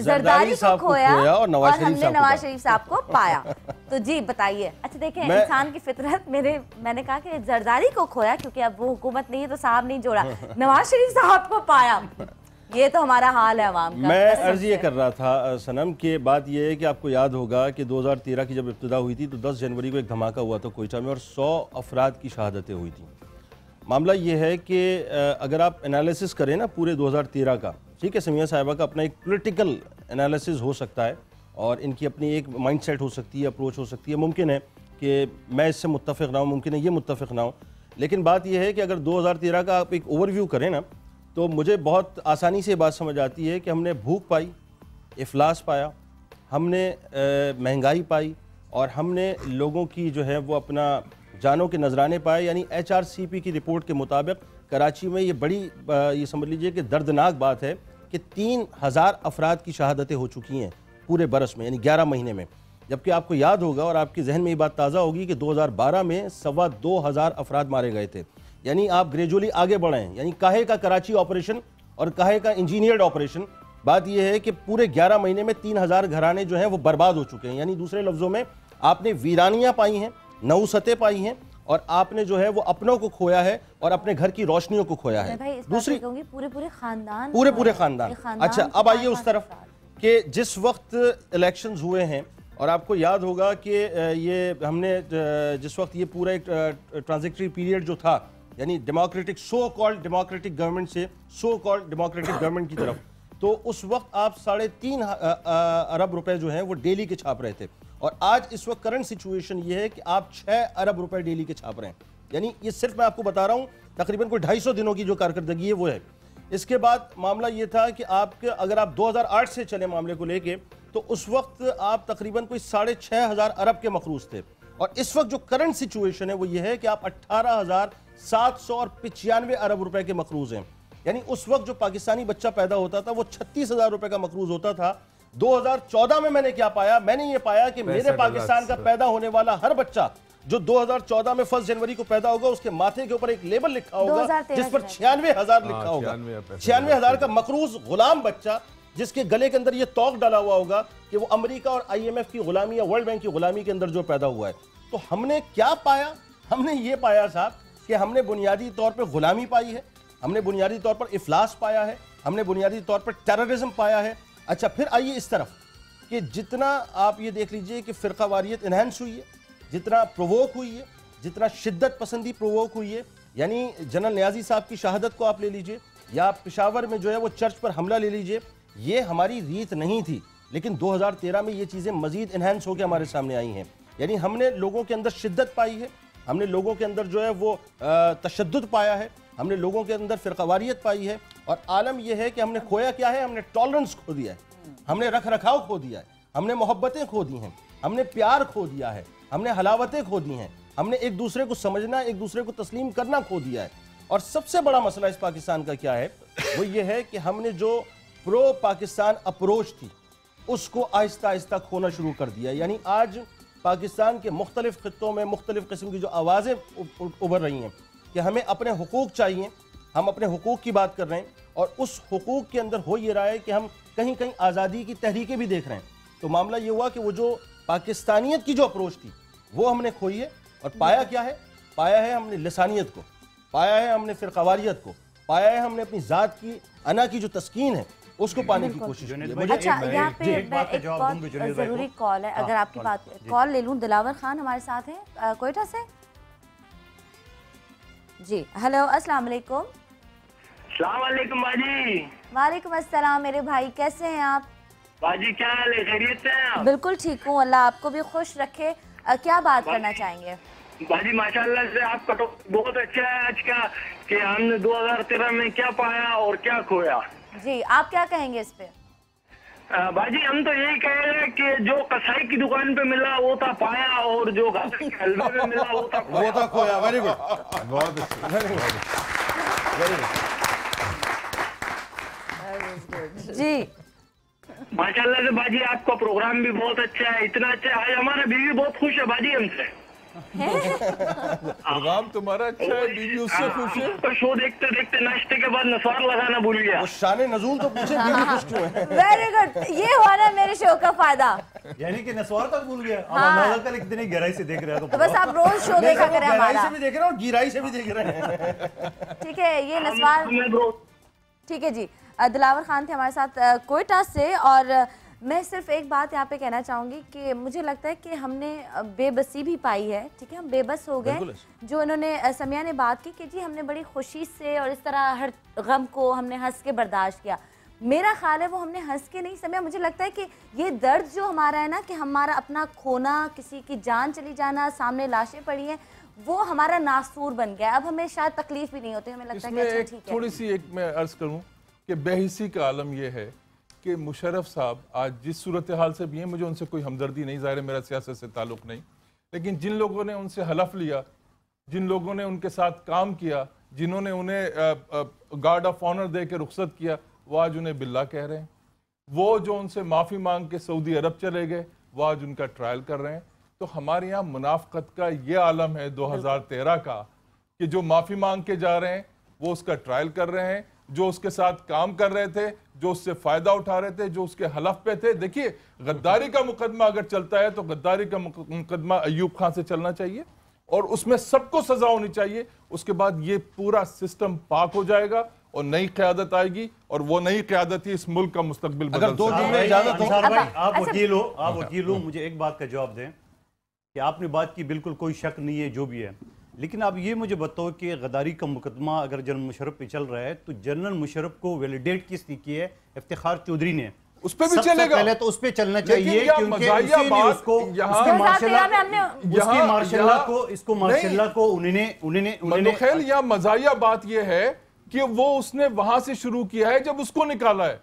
जरदारी को खोया और हमने नवाज शरीफ साहब को पाया। तो जी बताइए। अच्छा देखें, इंसान की फितरत, मैंने कहा कि जरदारी को खोया क्योंकि अब वो हुकूमत नहीं है तो साहब नहीं जोड़ा, नवाज शरीफ साहब को पाया, ये तो हमारा हाल है अवाम का। मैं अर्ज ये कर रहा था सनम कि बात ये है कि आपको याद होगा कि 2013 की जब इब्तिदा हुई थी तो 10 जनवरी को एक धमाका हुआ था कोयटा में और 100 अफराद की शहादतें हुई थी। मामला ये है कि अगर आप एनालिसिस करें ना पूरे 2013 का, ठीक है, समिया साहिबा का अपना एक पॉलिटिकल एनालिसिस हो सकता है और इनकी अपनी एक माइंडसेट हो सकती है, अप्रोच हो सकती है। मुमकिन है कि मैं इससे मुत्तफ़िक़ ना हूँ, मुमकिन है ये मुत्तफ़िक़ ना हो, लेकिन बात यह है कि अगर 2013 का आप एक ओवरव्यू करें ना तो मुझे बहुत आसानी से बात समझ आती है कि हमने भूख पाई, इफलास पाया, हमने महंगाई पाई और हमने लोगों की जो है वो अपना जानों के नजराने पाए। यानी HRCP की रिपोर्ट के मुताबिक कराची में ये बड़ी ये समझ लीजिए कि दर्दनाक बात है कि 3000 अफराद की शहादतें हो चुकी हैं पूरे बरस में, यानी 11 महीने में। जबकि आपको याद होगा और आपके जहन में ये बात ताज़ा होगी कि 2012 में 2500 अफराद मारे गए थे। यानी आप ग्रेजुअली आगे बढ़े हैं, यानी काहे का कराची ऑपरेशन और काहे का इंजीनियर्ड ऑपरेशन। बात यह है कि पूरे 11 महीने में 3000 घराने जो हैं वो बर्बाद हो चुके हैं। यानी दूसरे लफ्ज़ों में आपने वीरानियाँ पाई हैं, नौसतें पाई हैं और आपने जो है वो अपनों को खोया है और अपने घर की रोशनियों को खोया है। दूसरी पूरे खानदान। अच्छा, अब आइए उस तरफ कि जिस वक्त इलेक्शंस हुए हैं और आपको याद होगा कि ये हमने जिस वक्त ये पूरा एक ट्रांजिटरी पीरियड जो था, यानी democratic so called democratic government से सो कॉल्ड डेमोक्रेटिक गवर्नमेंट की तरफ, तो उस वक्त आप 3.5 अरब रुपए जो हैं वो डेली के छाप रहे थे और आज इस वक्त करंट सिचुएशन ये है कि आप 6 अरब रुपए डेली के छाप रहे हैं। यानी ये सिर्फ मैं आपको बता रहा हूँ तकरीबन कोई 250 दिनों की जो कारकर्दगी है वो है। इसके बाद मामला ये था कि आपके अगर आप 2008 से चले मामले को लेके तो उस वक्त आप तकरीबन कोई 6500 अरब के मखरूज थे और इस वक्त जो करंट सिचुएशन है वो ये है कि आप 18,795 अरब रुपए के मखरूज हैं। यानी उस वक्त जो पाकिस्तानी बच्चा पैदा होता था वो 36,000 रुपए का मखरूज होता था। 2014 में मैंने क्या पाया? मैंने ये पाया कि मेरे पाकिस्तान का पैदा होने वाला हर बच्चा जो 2014 में 1 जनवरी को पैदा होगा उसके माथे के ऊपर एक लेबल लिखा होगा जिस पर 96,000 लिखा होगा। 96,000 का मखरूज गुलाम बच्चा जिसके गले के अंदर ये तौक डाला हुआ होगा कि वो अमेरिका और IMF की गुलामी या वर्ल्ड बैंक की गुलामी के अंदर जो पैदा हुआ है। तो हमने क्या पाया? हमने ये पाया साहब कि हमने बुनियादी तौर पर गुलामी पाई है, हमने बुनियादी तौर पर इफलास पाया है, हमने बुनियादी तौर पर टेररिज्म पाया है। अच्छा, फिर आइए इस तरफ कि जितना आप ये देख लीजिए कि फ़िरक़ावारियत इन्हेंस हुई है, जितना प्रोवोक हुई है, जितना शिद्दत पसंदी प्रोवोक हुई है, यानी जनरल नियाज़ी साहब की शहादत को आप ले लीजिए या पेशावर में जो है वो चर्च पर हमला ले लीजिए, ये हमारी रीत नहीं थी, लेकिन 2013 में ये चीज़ें मज़ीद इन्हेंस होकर हमारे सामने आई हैं। यानी हमने लोगों के अंदर शिद्दत पाई है, हमने लोगों के अंदर जो है वो तशद्दुद पाया है, हमने लोगों के अंदर फ़िरक़ावारियत पाई है और आलम यह है कि हमने खोया क्या है? हमने टॉलरेंस खो दिया है, हमने रख रखाव खो दिया है, हमने मोहब्बतें खो दी हैं, हमने प्यार खो दिया है, हमने हलावतें खो दी हैं, हमने एक दूसरे को समझना, एक दूसरे को तस्लीम करना खो दिया है। और सबसे बड़ा मसला इस पाकिस्तान का क्या है? वो ये है कि हमने जो प्रो पाकिस्तान अप्रोच थी उसको आहिस्ता आहिस्ता खोना शुरू कर दिया। यानी आज पाकिस्तान के मुख्तलिफ खित्तों में मुख्तलिफ किस्म की जो आवाज़ें उभर रही हैं कि हमें अपने हुकूक चाहिए, हम अपने हुकूक की बात कर रहे हैं और उस हुकूक के अंदर हो ये रहा है कि हम कहीं कहीं आज़ादी की तहरीकें भी देख रहे हैं। तो मामला ये हुआ कि वो जो पाकिस्तानियत की जो अप्रोच थी वो हमने खोई है और पाया क्या है? पाया है हमने लिसानियत को, पाया है हमने फ़िरक़ावारियत को, पाया है हमने अपनी ज़ात की अना की जो तस्कीन है उसको पाने की कोशिश की है। अच्छा, यहाँ पे एक बहुत ज़रूरी कॉल है, अगर आपकी बात कॉल ले लूँ। दिलावर खान हमारे साथ हैं कोयटा से। जी हेलो, अस्सलाम वालेकुम। अस्सलाम वालेकुम बाजी। वालेकुम अस्सलाम मेरे भाई, कैसे हैं आप? बाजी क्या हाल है, खैरियत से हैं आप? बिल्कुल ठीक हूँ, अल्लाह आपको भी खुश रखे। क्या बात करना चाहेंगे? बाजी माशाल्लाह से आपका तो बहुत अच्छा है आज का, कि हमने 2013 में क्या पाया और क्या खोया। जी, आप क्या कहेंगे इस पे? बाजी हम तो यही कह रहे हैं कि जो कसाई की दुकान पे मिला वो था पाया, और जो गाजर के हलवे में मिला वो था खोया। वेरी गुड, बहुत वेरी गुड जी। माशाल्लाह से बाजी आपका प्रोग्राम भी बहुत अच्छा है, इतना अच्छा है। आज हमारा बीवी बहुत खुश है बाजी हमसे। प्रोग्राम तुम्हारा अच्छा है, बीवी उससे खुश है। आपका शो देखते देखते नाश्ते के बाद नसवार लगाना भूल गया। वो शाने नजूल तो पूछे बीवी खुश क्यों है? वेरी गुड, ये हुआ ना मेरे शो का फायदा। यानी कि नसवार तक भूल गया। हाँ। कल इतनी गहराई से देख रहे हो तो बस आप रोज शो देखा करें हमारा। से भी देख रहे हो, गिराई से भी देख रहे हैं। ठीक है, ये नसवार। ठीक है जी, दिलावर खान थे हमारे साथ कोयटा से। और मैं सिर्फ एक बात यहाँ पे कहना चाहूँगी कि मुझे लगता है कि हमने बेबसी भी पाई है। ठीक है, हम बेबस हो गए। जो इन्होंने समिया ने बात की कि जी हमने बड़ी खुशी से और इस तरह हर गम को हमने हंस के बर्दाश्त किया। मेरा ख्याल है वो हमने हंस के नहीं समिया, मुझे लगता है कि ये दर्द जो हमारा है ना, कि हमारा अपना खोना, किसी की जान चली जाना, सामने लाशें पड़ी हैं, वो हमारा नासूर बन गया। अब हमें शायद तकलीफ भी नहीं होती, हमें लगता है कि अच्छा ठीक है। थोड़ी सी एक मैं अर्ज करूँ कि बेहिसी का आलम यह है कि मुशर्रफ साहब आज जिस सूरत हाल से भी हैं, मुझे उनसे कोई हमदर्दी नहीं, ज़ाहिर है मेरा सियासत से ताल्लुक़ नहीं, लेकिन जिन लोगों ने उनसे हलफ लिया, जिन लोगों ने उनके साथ काम किया, जिन्होंने उन्हें गार्ड ऑफ ऑनर दे के रुखसत किया, वो आज उन्हें बिल्ला कह रहे हैं। वो जो उनसे माफ़ी मांग के सऊदी अरब चले गए, वो आज उनका ट्रायल कर रहे हैं। तो हमारे यहाँ मुनाफ़क़त का ये आलम है 2013 का, कि जो माफ़ी मांग के जा रहे हैं वो उसका ट्रायल कर रहे हैं, जो उसके साथ काम कर रहे थे, जो उससे फायदा उठा रहे थे, जो उसके हलफ पे थे। देखिए, गद्दारी का मुकदमा अगर चलता है तो गद्दारी का मुकदमा अयूब खान से चलना चाहिए और उसमें सबको सजा होनी चाहिए। उसके बाद ये पूरा सिस्टम पाक हो जाएगा और नई क़यादत आएगी, और वो नई क़यादत ही इस मुल्क का मुस्तकबिल बदल सकती है। आप वकील हो, मुझे एक बात का जवाब दें कि आपने बात की, बिल्कुल कोई शक नहीं है जो भी है, लेकिन आप ये मुझे बताओ कि गद्दारी का मुकदमा अगर जनरल मुशर्रफ पे चल रहा है तो जनरल मुशर्रफ को वैलिडेट किसने की है? इफ्तिखार चौधरी ने। उस पे भी चलेगा, पहले तो उस पे चलना चाहिए, क्योंकि उसकी मार्शल्ला को उन्होंने या मजाया बात यह है कि वो उसने वहां से शुरू किया है जब उसको निकाला है।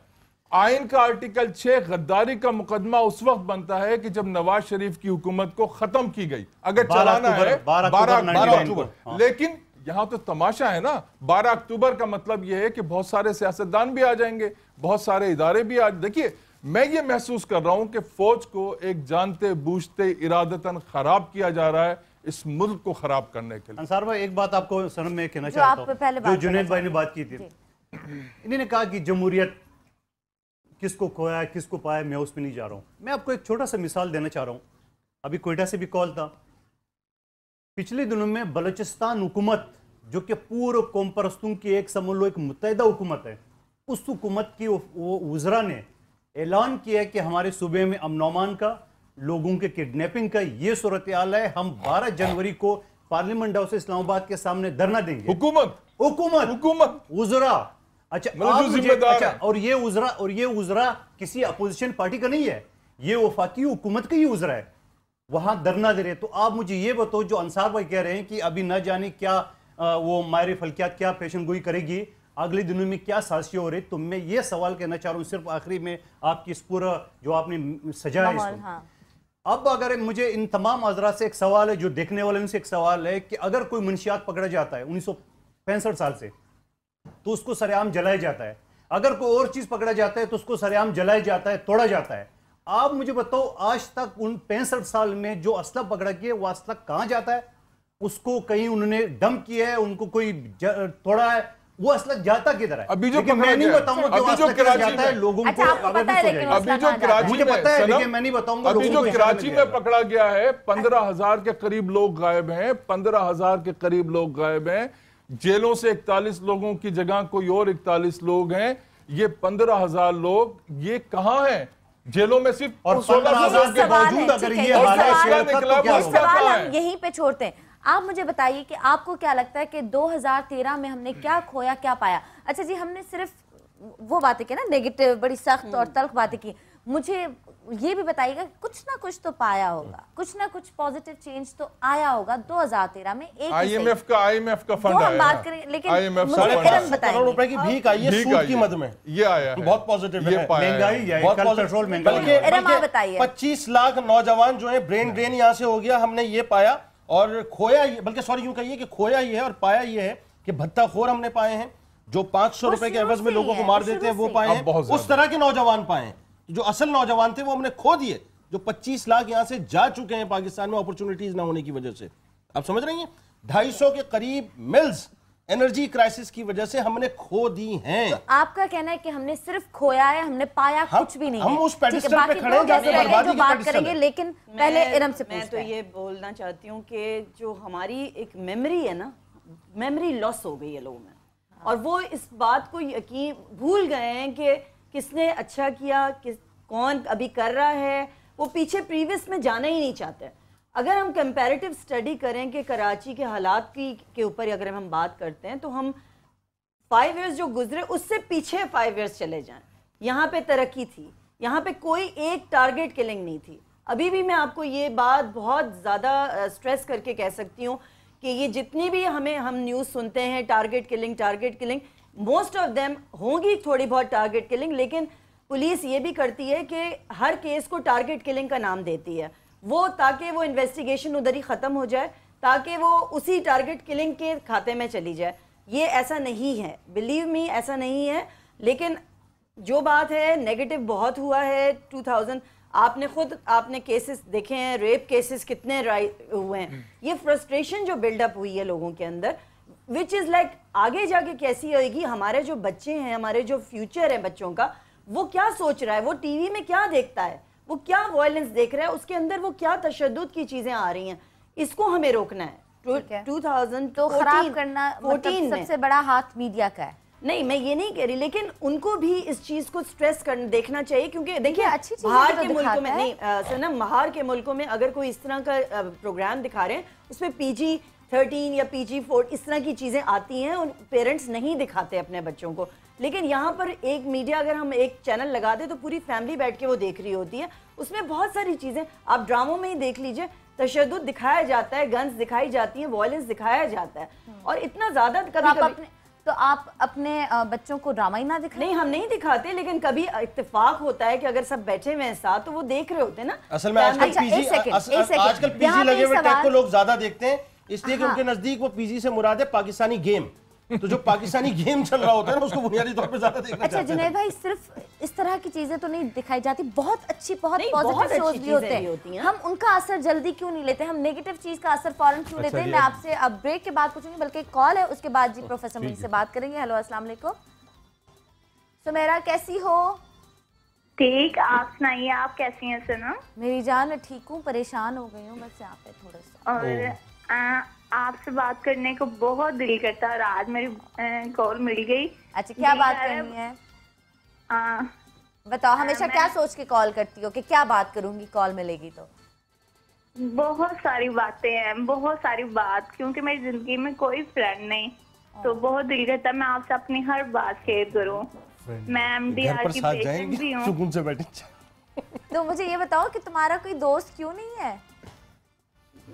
आइन का आर्टिकल 6 गद्दारी का मुकदमा उस वक्त बनता है कि जब नवाज शरीफ की हुकूमत को खत्म की गई, अगर चलाना है 12 अक्टूबर। लेकिन यहाँ तो तमाशा है ना, 12 अक्टूबर का मतलब यह है कि बहुत सारे सियासतदान भी आ जाएंगे, बहुत सारे इदारे भी आ। देखिए, मैं ये महसूस कर रहा हूं कि फौज को एक जानते बूझते इरादतन खराब किया जा रहा है इस मुल्क को खराब करने के लिए। अंसार भाई, एक बात आपको सनम में कहना चाहता हूं, जो जुनैद भाई ने बात की थी, इन्होंने कहा कि जमहूरियत किसको खोया किसको पाया, मैं उस पर नहीं जा रहा हूँ। मैं आपको एक छोटा सा मिसाल देना चाह रहा हूँ। अभी कोयटा से भी कॉल था, पिछले दिनों में बलूचिस्तान हुकूमत, जो कि पूर्व कौम परस्तों की एक समझ लो एक मुत्तहिदा हुकूमत है, उस हुकूमत की वो वज़रा ने ऐलान किया कि हमारे सूबे में अमन का, लोगों के किडनैपिंग का ये सूरत हाल है। हम 12 जनवरी को पार्लियामेंट हाउस इस्लामाबाद के सामने धरना देंगे। हुकूमत वज़रा, अच्छा, और ये उजरा किसी अपोजिशन पार्टी का नहीं है, ये वफाकी हुकूमत का ही उजरा है, वहां धरना दे रहे। तो आप मुझे ये बताओ, जो अंसार भाई कह रहे हैं कि अभी न जाने क्या वो मायरे फल्कियात क्या पेशन गोई करेगी, अगले दिनों में क्या साजिशें हो रही, तो मैं ये सवाल कहना चाह रहा हूँ सिर्फ आखिरी में, आपकी इस पूरा जो आपने सजाया इसको। अब अगर मुझे इन तमाम हजरात से एक सवाल है, जो देखने वाले उनसे एक सवाल है कि अगर कोई मुंशियात पकड़ा जाता है 1965 साल से, तो उसको सरेआम जलाया जाता है। अगर कोई और चीज पकड़ा जाता है तो उसको सरेआम जलाया जाता है, तोड़ा जाता है। आप मुझे बताओ, आज तक उन 65 साल में जो असला पकड़ा गया, वो असला कहां जाता है? उसको कहीं उन्होंने डंप किया है, उनको कोई तोड़ा है, वो असला जाता किधर है? अभी जो मैं नहीं बताऊंगा कि वो असला किधर जाता है, लोगों को अभी जो कराची मुझे पता है, लेकिन मैं नहीं बताऊंगा। अभी जो कराची में पकड़ा गया है, 15,000 के करीब लोग गायब हैं, 15,000 के करीब लोग गायब हैं। जेलों से 41 लोगों की जगह कोई और 41 लोग हैं। ये 15,000 लोग ये कहां हैं? जेलों में सिर्फ और 15,000 के बावजूद अगर ये हालात हम यहीं पे छोड़ते हैं। आप मुझे बताइए कि आपको क्या लगता है कि 2013 में हमने क्या खोया क्या पाया? अच्छा जी, हमने सिर्फ वो बातें की ना, नेगेटिव, बड़ी सख्त और तल्ख बातें की। मुझे ये भी बताइएगा कुछ ना कुछ तो पाया होगा, कुछ ना कुछ पॉजिटिव चेंज तो आया होगा 2013 में। एक आईएमएफ का फंड हम बात करें, लेकिन करोड़ रुपए की भीख आई है सूद की मद में, ये आया है, बहुत पॉजिटिव है, महंगाई पेट्रोल बल्कि 25 लाख नौजवान जो है ब्रेन ड्रेन यहाँ से हो गया, हमने ये पाया। और खोया, बल्कि सॉरी यूं कहिए कि खोया ये है और पाया ये है कि भत्ताखोर हमने पाए हैं, जो 500 रुपए के एवज में लोगों को मार देते हैं वो पाए हैं, उस तरह के नौजवान पाए हैं। जो असल नौजवान थे वो हमने खो दिए, जो 25 लाख यहां से जा चुके हैं पाकिस्तान में अपॉर्चुनिटीज ना होने की वजह से। आप समझ रही हैं, 250 के करीब मिल्स एनर्जी क्राइसिस की वजह से हमने खो दी हैं। तो आपका कहना है कि हमने सिर्फ खोया है, हमने पाया कुछ भी नहीं हम है। उस पेडिस्टल पे खड़े हैं जहां पे बर्बादी की बात करेंगे, लेकिन पहले इरम से मैं तो ये बोलना चाहती हूँ कि जो हमारी एक मेमोरी है ना, मेमोरी लॉस हो गई है लोगों में, और वो इस बात को यकीन भूल गए हैं कि किसने अच्छा किया, कौन अभी कर रहा है, वो पीछे प्रीवियस में जाना ही नहीं चाहते। अगर हम कंपैरेटिव स्टडी करें कि कराची के हालात के ऊपर अगर हम बात करते हैं तो हम 5 इयर्स जो गुजरे उससे पीछे 5 इयर्स चले जाएं। यहाँ पे तरक्की थी, यहाँ पे कोई एक टारगेट किलिंग नहीं थी। अभी भी मैं आपको ये बात बहुत ज़्यादा स्ट्रेस करके कह सकती हूँ कि ये जितनी भी हम न्यूज़ सुनते हैं target killing, most of them होंगी थोड़ी बहुत टारगेट किलिंग, लेकिन पुलिस ये भी करती है कि हर केस को टारगेट किलिंग का नाम देती है, वो ताकि वो इन्वेस्टिगेशन उधर ही ख़त्म हो जाए, ताकि वो उसी टारगेट किलिंग के खाते में चली जाए। ये ऐसा नहीं है, बिलीव मी, ऐसा नहीं है। लेकिन जो बात है, नेगेटिव बहुत हुआ है। 2000 आपने केसेस देखे हैं, रेप केसेस कितने हुए हैं। ये फ्रस्ट्रेशन जो बिल्डअप हुई है लोगों के अंदर, विच इज़ लाइक आगे जाके कैसी होएगी, हमारे जो बच्चे हैं, हमारे जो फ्यूचर है बच्चों का, वो क्या सोच रहा है, वो टीवी में क्या देखता है, वो क्या वायलेंस देख रहा है, उसके अंदर वो क्या तशद्दुद की चीजें आ रही हैं, इसको हमें रोकना है। 2000 तो खराब करना मतलब सबसे बड़ा हाथ मीडिया का है। नहीं, मैं ये नहीं कह रही, लेकिन उनको भी इस चीज को स्ट्रेस कर देखना चाहिए, क्योंकि देखिए बाहर के मुल्कों में नहीं सनम, बाहर के मुल्कों में अगर कोई इस तरह का प्रोग्राम दिखा रहे हैं उसमें PG-13 या PG-4 इस तरह की चीजें आती हैं, और पेरेंट्स नहीं दिखाते अपने बच्चों को। लेकिन यहाँ पर एक मीडिया, अगर हम एक चैनल लगा दे तो पूरी फैमिली बैठ के वो देख रही होती है, उसमें बहुत सारी चीजें आप ड्रामों में ही देख लीजिए, तशद्दुद दिखाया जाता है, गन्स दिखाई जाती है, वायलेंस दिखाया जाता है, और इतना ज्यादा तो आप अपने बच्चों को ड्रामा ही ना दिखाएं? नहीं, हम नहीं दिखाते, लेकिन कभी इत्तेफाक होता है कि अगर सब बैठे हुए हैं साथ तो वो देख रहे होते हैं ना। असल में आजकल पीजी लगे हुए टैग को लोग ज्यादा देखते हैं, इसलिए कि उनके नजदीक वो पीजी से मुराद है पाकिस्तानी गेम। तो जो पाकिस्तानी गेम चल रहा होता है ना, उसको बुनियादी तौर पे ज्यादा देखना अच्छा जुनैद भाई, सिर्फ इस तरह की चीजें तो नहीं दिखाई जाती, बहुत अच्छी बहुत पॉजिटिव शोज भी होते हैं, हम उनका असर जल्दी क्यों नहीं लेते, हम नेगेटिव चीज का असर फौरन क्यों लेते हैं? मैं आपसे अब ब्रेक के बाद पूछूंगी, बल्कि कॉल है उसके बाद जी प्रोफेसर मुझसे बात करेंगे। हेलो, अस्सलाम वालेकुम सुमेरा, कैसी हो? ठीक, आप सुनाइए, आप कैसी हैं सनम? मेरी जान, मैं ठीक हूँ, परेशान हो गई हूँ बस यहाँ पे थोड़ा सा, और आपसे बात करने को बहुत दिल करता है, और आज मेरी कॉल मिल गई। अच्छा, क्या बात करनी है? बताओ, हमेशा क्या सोच के कॉल करती हो कि क्या बात करूंगी, कॉल मिलेगी तो? बहुत सारी बातें हैं, बहुत सारी बात, क्योंकि मेरी जिंदगी में कोई फ्रेंड नहीं, तो बहुत दिल करता है मैं आपसे अपनी हर बात शेयर करूं। मैं MDR की पेशेंट भी हूं। सुकून से बैठे। तो मुझे ये बताओ कि तुम्हारा कोई दोस्त क्यों नहीं है?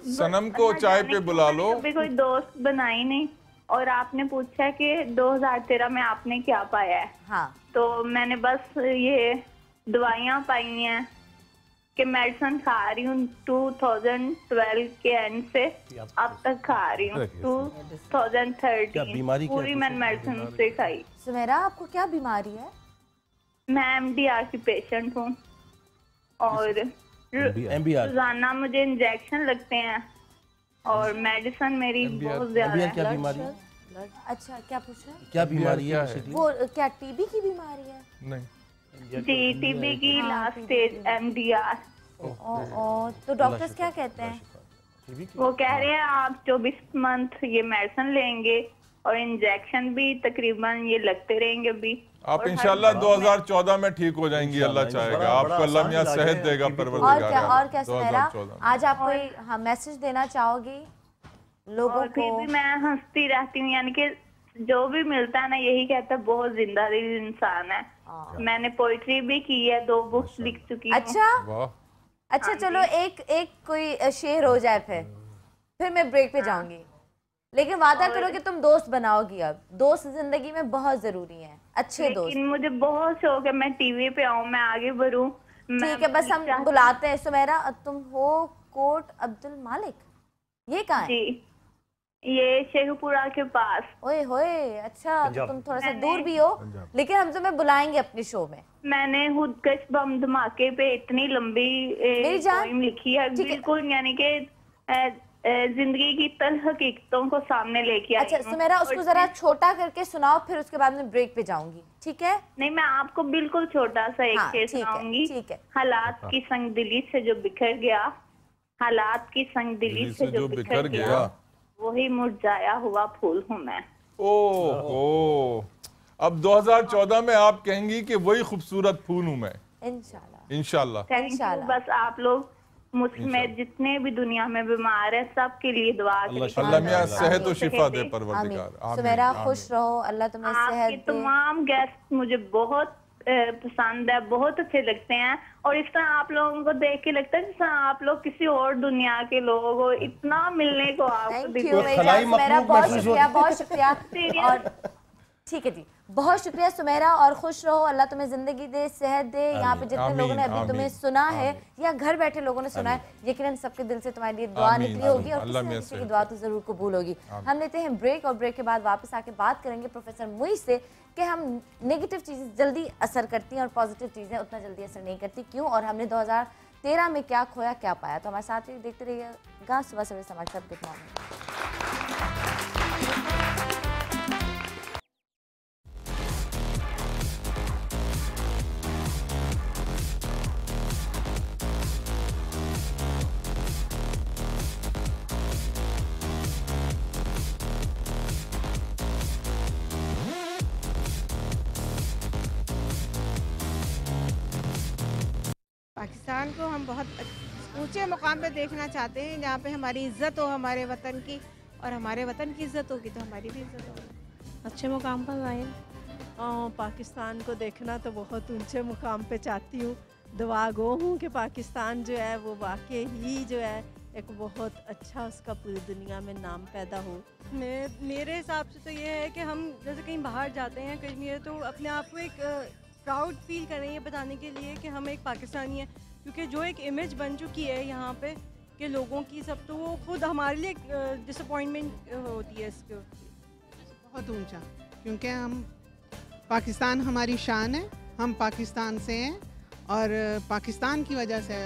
सनम को चाय पे बुला लो। कभी कोई दोस्त बनाई नहीं, और आपने पूछा कि 2013 में आपने क्या पाया है। हाँ। तो मैंने बस ये दवाइयाँ पाई हैं कि मेडिसिन खा रही हूँ 2012 के एंड से अब तक खा रही हूँ 2013 पूरी मैंने मेडिसिन से खाई। सुमेरा, आपको क्या बीमारी है? मैं MDR की पेशेंट हूँ, और रोजाना मुझे इंजेक्शन लगते हैं, और मेडिसिन मेरी बहुत ज्यादा है। क्या बीमारी है? अच्छा, क्या पूछ रहे हैं? क्या बीमारी है? वो क्या TB की बीमारी है? नहीं जी, TB की लास्ट स्टेज MDR। तो डॉक्टर्स क्या कहते हैं? वो कह रहे हैं आप 24 मंथ ये मेडिसिन लेंगे, और इंजेक्शन भी तकरीबन ये लगते रहेंगे अभी। आप इंशाल्लाह 2014 में ठीक हो जाएंगी, अल्लाह चाहेगा। आपको अल्लाह मियां सेहत देगा, परवरदिगार। और क्या सुमेरा, आज आप कोई मैसेज देना चाहोगी लोगों को? फिर भी मैं हंसती रहती हूँ, यानी कि जो भी मिलता है ना, यही कहता है बहुत जिंदा दिल इंसान है, मैंने पोइट्री भी की है, 2 बुक्स लिख चुकी हूँ। अच्छा चलो एक कोई शेर हो जाए फिर मैं ब्रेक पे जाऊंगी, लेकिन वादा करो कि तुम दोस्त बनाओगी। अब दोस्त जिंदगी में बहुत जरूरी हैं, अच्छे दोस्त। लेकिन मुझे बहुत शौक है मैं टीवी पे आऊँ, मैं आगे बढ़ूँ। ठीक है, बस हम बुलाते हैं। सुमेरा, तुम हो कोट अब्दुल मालिक, ये कहाँ है? जी, ये शेखपुरा के पास। ओए होए, अच्छा तो तुम थोड़ा सा दूर भी हो, लेकिन हम तुम्हें बुलाएंगे अपने शो में। मैंने खुदकश बम धमाके पे इतनी लंबी पोएम लिखी है, बिल्कुल यानी कि जिंदगी की तल हकीकतों को सामने लेके आई। अच्छा सुमेरा, उसको जरा छोटा करके सुनाओ, फिर उसके बाद में ब्रेक पे जाऊंगी, ठीक है? नहीं, मैं आपको बिल्कुल छोटा सा एक शेर सुनाऊंगी। ठीक है। हालात की संग दिली से जो बिखर गया, हालात की संग दिली से जो बिखर गया, वही मुरझाया हुआ फूल हूँ मैं। ओह, अब 2014 में आप कहेंगी कि वही खूबसूरत फूल हूँ मैं। इंशाल्लाह, इंशाल्लाह। Thank you. बस आप लोग मुझमें जितने भी दुनिया में बीमार है सबके लिए दुआ करें। अल्लाह मियां सेहत और शिफा दे परवरदिगार। सुमेरा खुश रहो, अल्लाह तुम्हें सेहत दे। तमाम गेस्ट मुझे बहुत पसंद है, बहुत अच्छे लगते हैं, और इस तरह आप लोगों को देख के लगता है जैसे आप लोग किसी और दुनिया के लोग हो। इतना मिलने को आपको बहुत शुक्रिया। और ठीक है जी, बहुत शुक्रिया सुमेरा, और खुश रहो, अल्लाह तुम्हें जिंदगी दे, सेहत दे। यहाँ पे जितने लोगों ने अभी तुम्हें सुना है या घर बैठे लोगों ने सुना है, यकीनन सबके दिल से तुम्हारे लिए दुआ निकली होगी, और किसी न किसी की दुआ तो जरूर कबूल होगी। हम लेते हैं ब्रेक, और ब्रेक के बाद वापस आके बात करेंगे प्रोफेसर मुई से कि हम नेगेटिव चीज़ें जल्दी असर करती हैं और पॉजिटिव चीज़ें उतना जल्दी असर नहीं करती, क्यों, और हमने 2013 में क्या खोया क्या पाया। तो हमारे साथ ही देखते रहिएगा सुबह सवेरे समाचार। Good morning. पाकिस्तान को हम बहुत ऊंचे मुकाम पे देखना चाहते हैं, जहाँ पे हमारी इज्जत हो हमारे वतन की, और हमारे वतन की इज्जत होगी तो हमारी भी इज्जत होगी। अच्छे मुकाम पर आए। पाकिस्तान को देखना तो बहुत ऊंचे मुकाम पे चाहती हूँ। दुआ गो हूँ कि पाकिस्तान जो है वो वाकई ही जो है एक बहुत अच्छा उसका पूरी दुनिया में नाम पैदा हो। मेरे हिसाब से तो ये है कि हम जैसे कहीं बाहर जाते हैं कहीं, तो अपने आप को एक प्राउड फील करें, ये बताने के लिए कि हम एक पाकिस्तानी हैं, क्योंकि जो एक इमेज बन चुकी है यहाँ पे कि लोगों की सब, तो वो खुद हमारे लिए डिसअपॉइंटमेंट होती है इसके। बहुत ऊंचा, क्योंकि हम पाकिस्तान हमारी शान है, हम पाकिस्तान से हैं, और पाकिस्तान की वजह से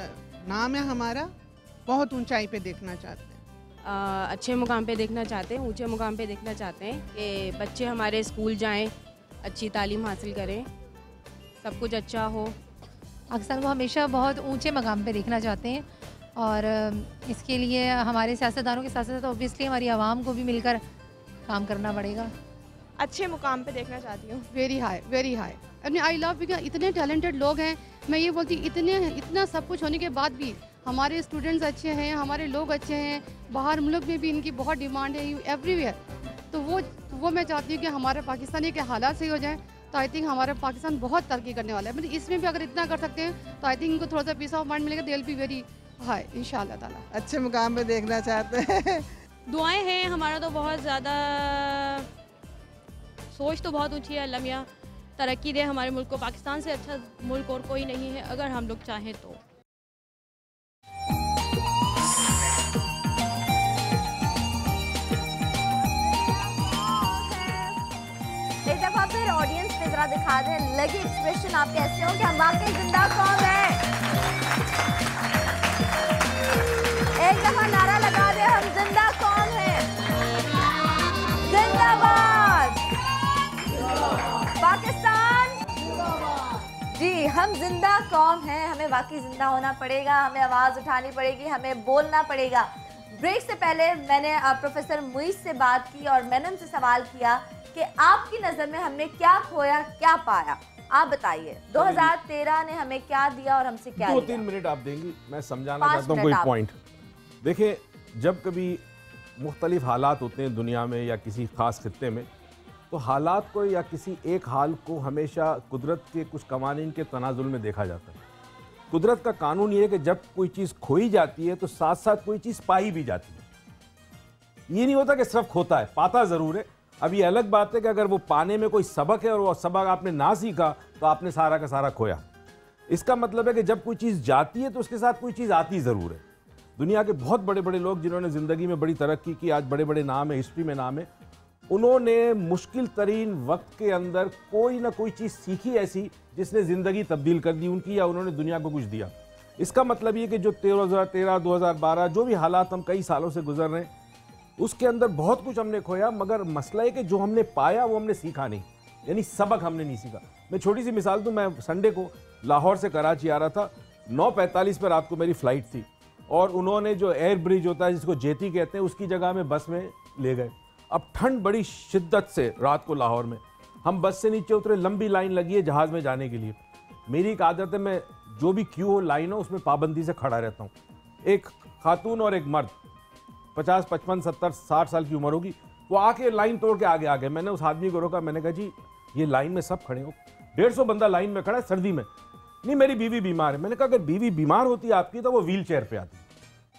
नाम है हमारा, बहुत ऊंचाई पे देखना चाहते हैं। अच्छे मुकाम पे देखना चाहते हैं, ऊंचे मुकाम पे देखना चाहते हैं कि बच्चे हमारे स्कूल जाएं, अच्छी तालीम हासिल करें, सब कुछ अच्छा हो। पाकिस्तान को हमेशा बहुत ऊंचे मकाम पे देखना चाहते हैं, और इसके लिए हमारे सियासतदानों के साथ साथ ऑब्वियसली हमारी आवाम को भी मिलकर काम करना पड़ेगा। अच्छे मुकाम पे देखना चाहती हूँ। Very high, very high. अपने आई लव बिकॉज इतने टैलेंटेड लोग हैं। मैं ये बोलती इतना सब कुछ होने के बाद भी हमारे स्टूडेंट्स अच्छे हैं, हमारे लोग अच्छे हैं, बाहर मुल्क में भी इनकी बहुत डिमांड है एवरीवेयर। तो वो मैं चाहती हूँ कि हमारे पाकिस्तानी के हालात सही हो जाएं, तो आई थिंक हमारा पाकिस्तान बहुत तरक्की करने वाला है। मतलब इसमें भी अगर इतना कर सकते हैं तो आई थिंक इनको थोड़ा सा पीस ऑफ माइंड मिलेगा, they will be very high इंशाल्लाह ताला। अच्छे मुकाम पे देखना चाहते हैं। दुआएं हैं, हमारा तो बहुत ज़्यादा सोच तो बहुत ऊंची है। अल्लाह मियां तरक्की दे हमारे मुल्क को। पाकिस्तान से अच्छा मुल्क और कोई नहीं है अगर हम लोग चाहें तो। एक दफा फिर ऑडियंस पे जरा दिखा दें लगे एक्सप्रेशन आप कैसे हो कि हम वाकई जिंदा कौम है। एक दफा नारा लगा दे, हम जिंदा कौम है। जिंदाबाद पाकिस्तान। जी, हम जिंदा कौम हैं, हमें वाकई जिंदा होना पड़ेगा, हमें आवाज उठानी पड़ेगी, हमें बोलना पड़ेगा। ब्रेक से पहले मैंने प्रोफेसर मुईस से बात की और मैंने उनसे सवाल किया कि आपकी नज़र में हमने क्या खोया क्या पाया। आप बताइए 2013 ने हमें क्या दिया और हमसे क्या लिया। 2-3 मिनट आप देंगी, मैं समझाना चाहता हूँ कोई पॉइंट। देखिए, जब कभी मुख्तलिफ हालात होते हैं दुनिया में या किसी ख़ास खित्ते में, तो हालात को या किसी एक हाल को हमेशा कुदरत के कुछ कवानीन के तनाजुल में देखा जाता है। कुदरत का कानून ये है कि जब कोई चीज़ खोई जाती है तो साथ साथ कोई चीज़ पाई भी जाती है। ये नहीं होता कि सिर्फ खोता है, पाता ज़रूर है। अब ये अलग बात है कि अगर वो पाने में कोई सबक है और वो सबक आपने ना सीखा तो आपने सारा का सारा खोया। इसका मतलब है कि जब कोई चीज़ जाती है तो उसके साथ कोई चीज़ आती ज़रूर है। दुनिया के बहुत बड़े बड़े लोग जिन्होंने ज़िंदगी में बड़ी तरक्की की, आज बड़े बड़े नाम है, हिस्ट्री में नाम है, उन्होंने मुश्किल तरीन वक्त के अंदर कोई ना कोई चीज़ सीखी ऐसी जिसने ज़िंदगी तब्दील कर दी उनकी, या उन्होंने दुनिया को कुछ दिया। इसका मतलब ये कि जो 2013, 2012 जो भी हालात हम कई सालों से गुजर रहे हैं उसके अंदर बहुत कुछ हमने खोया, मगर मसला है कि जो हमने पाया वो हमने सीखा नहीं, यानी सबक हमने नहीं सीखा। मैं छोटी सी मिसाल दूं, मैं संडे को लाहौर से कराची आ रहा था, 9:45 पर रात को मेरी फ़्लाइट थी और उन्होंने जो एयर ब्रिज होता है जिसको जेटी कहते हैं उसकी जगह में बस में ले गए। अब ठंड बड़ी शिद्दत से रात को लाहौर में, हम बस से नीचे उतरे, लंबी लाइन लगी है जहाज़ में जाने के लिए। मेरी एक आदत है, मैं जो भी क्यू हो, लाइन हो, उसमें पाबंदी से खड़ा रहता हूँ। एक खातून और एक मर्द 50, 55, 70, 60 साल की उम्र होगी, वो आके लाइन तोड़ के आगे आ गए। मैंने उस आदमी को रोका, मैंने कहा जी ये लाइन में सब खड़े हो, 150 बंदा लाइन में खड़ा है सर्दी में। नहीं मेरी बीवी बीमार है। मैंने कहा अगर बीवी बीमार होती आपकी तो वो व्हील चेयर पे आती।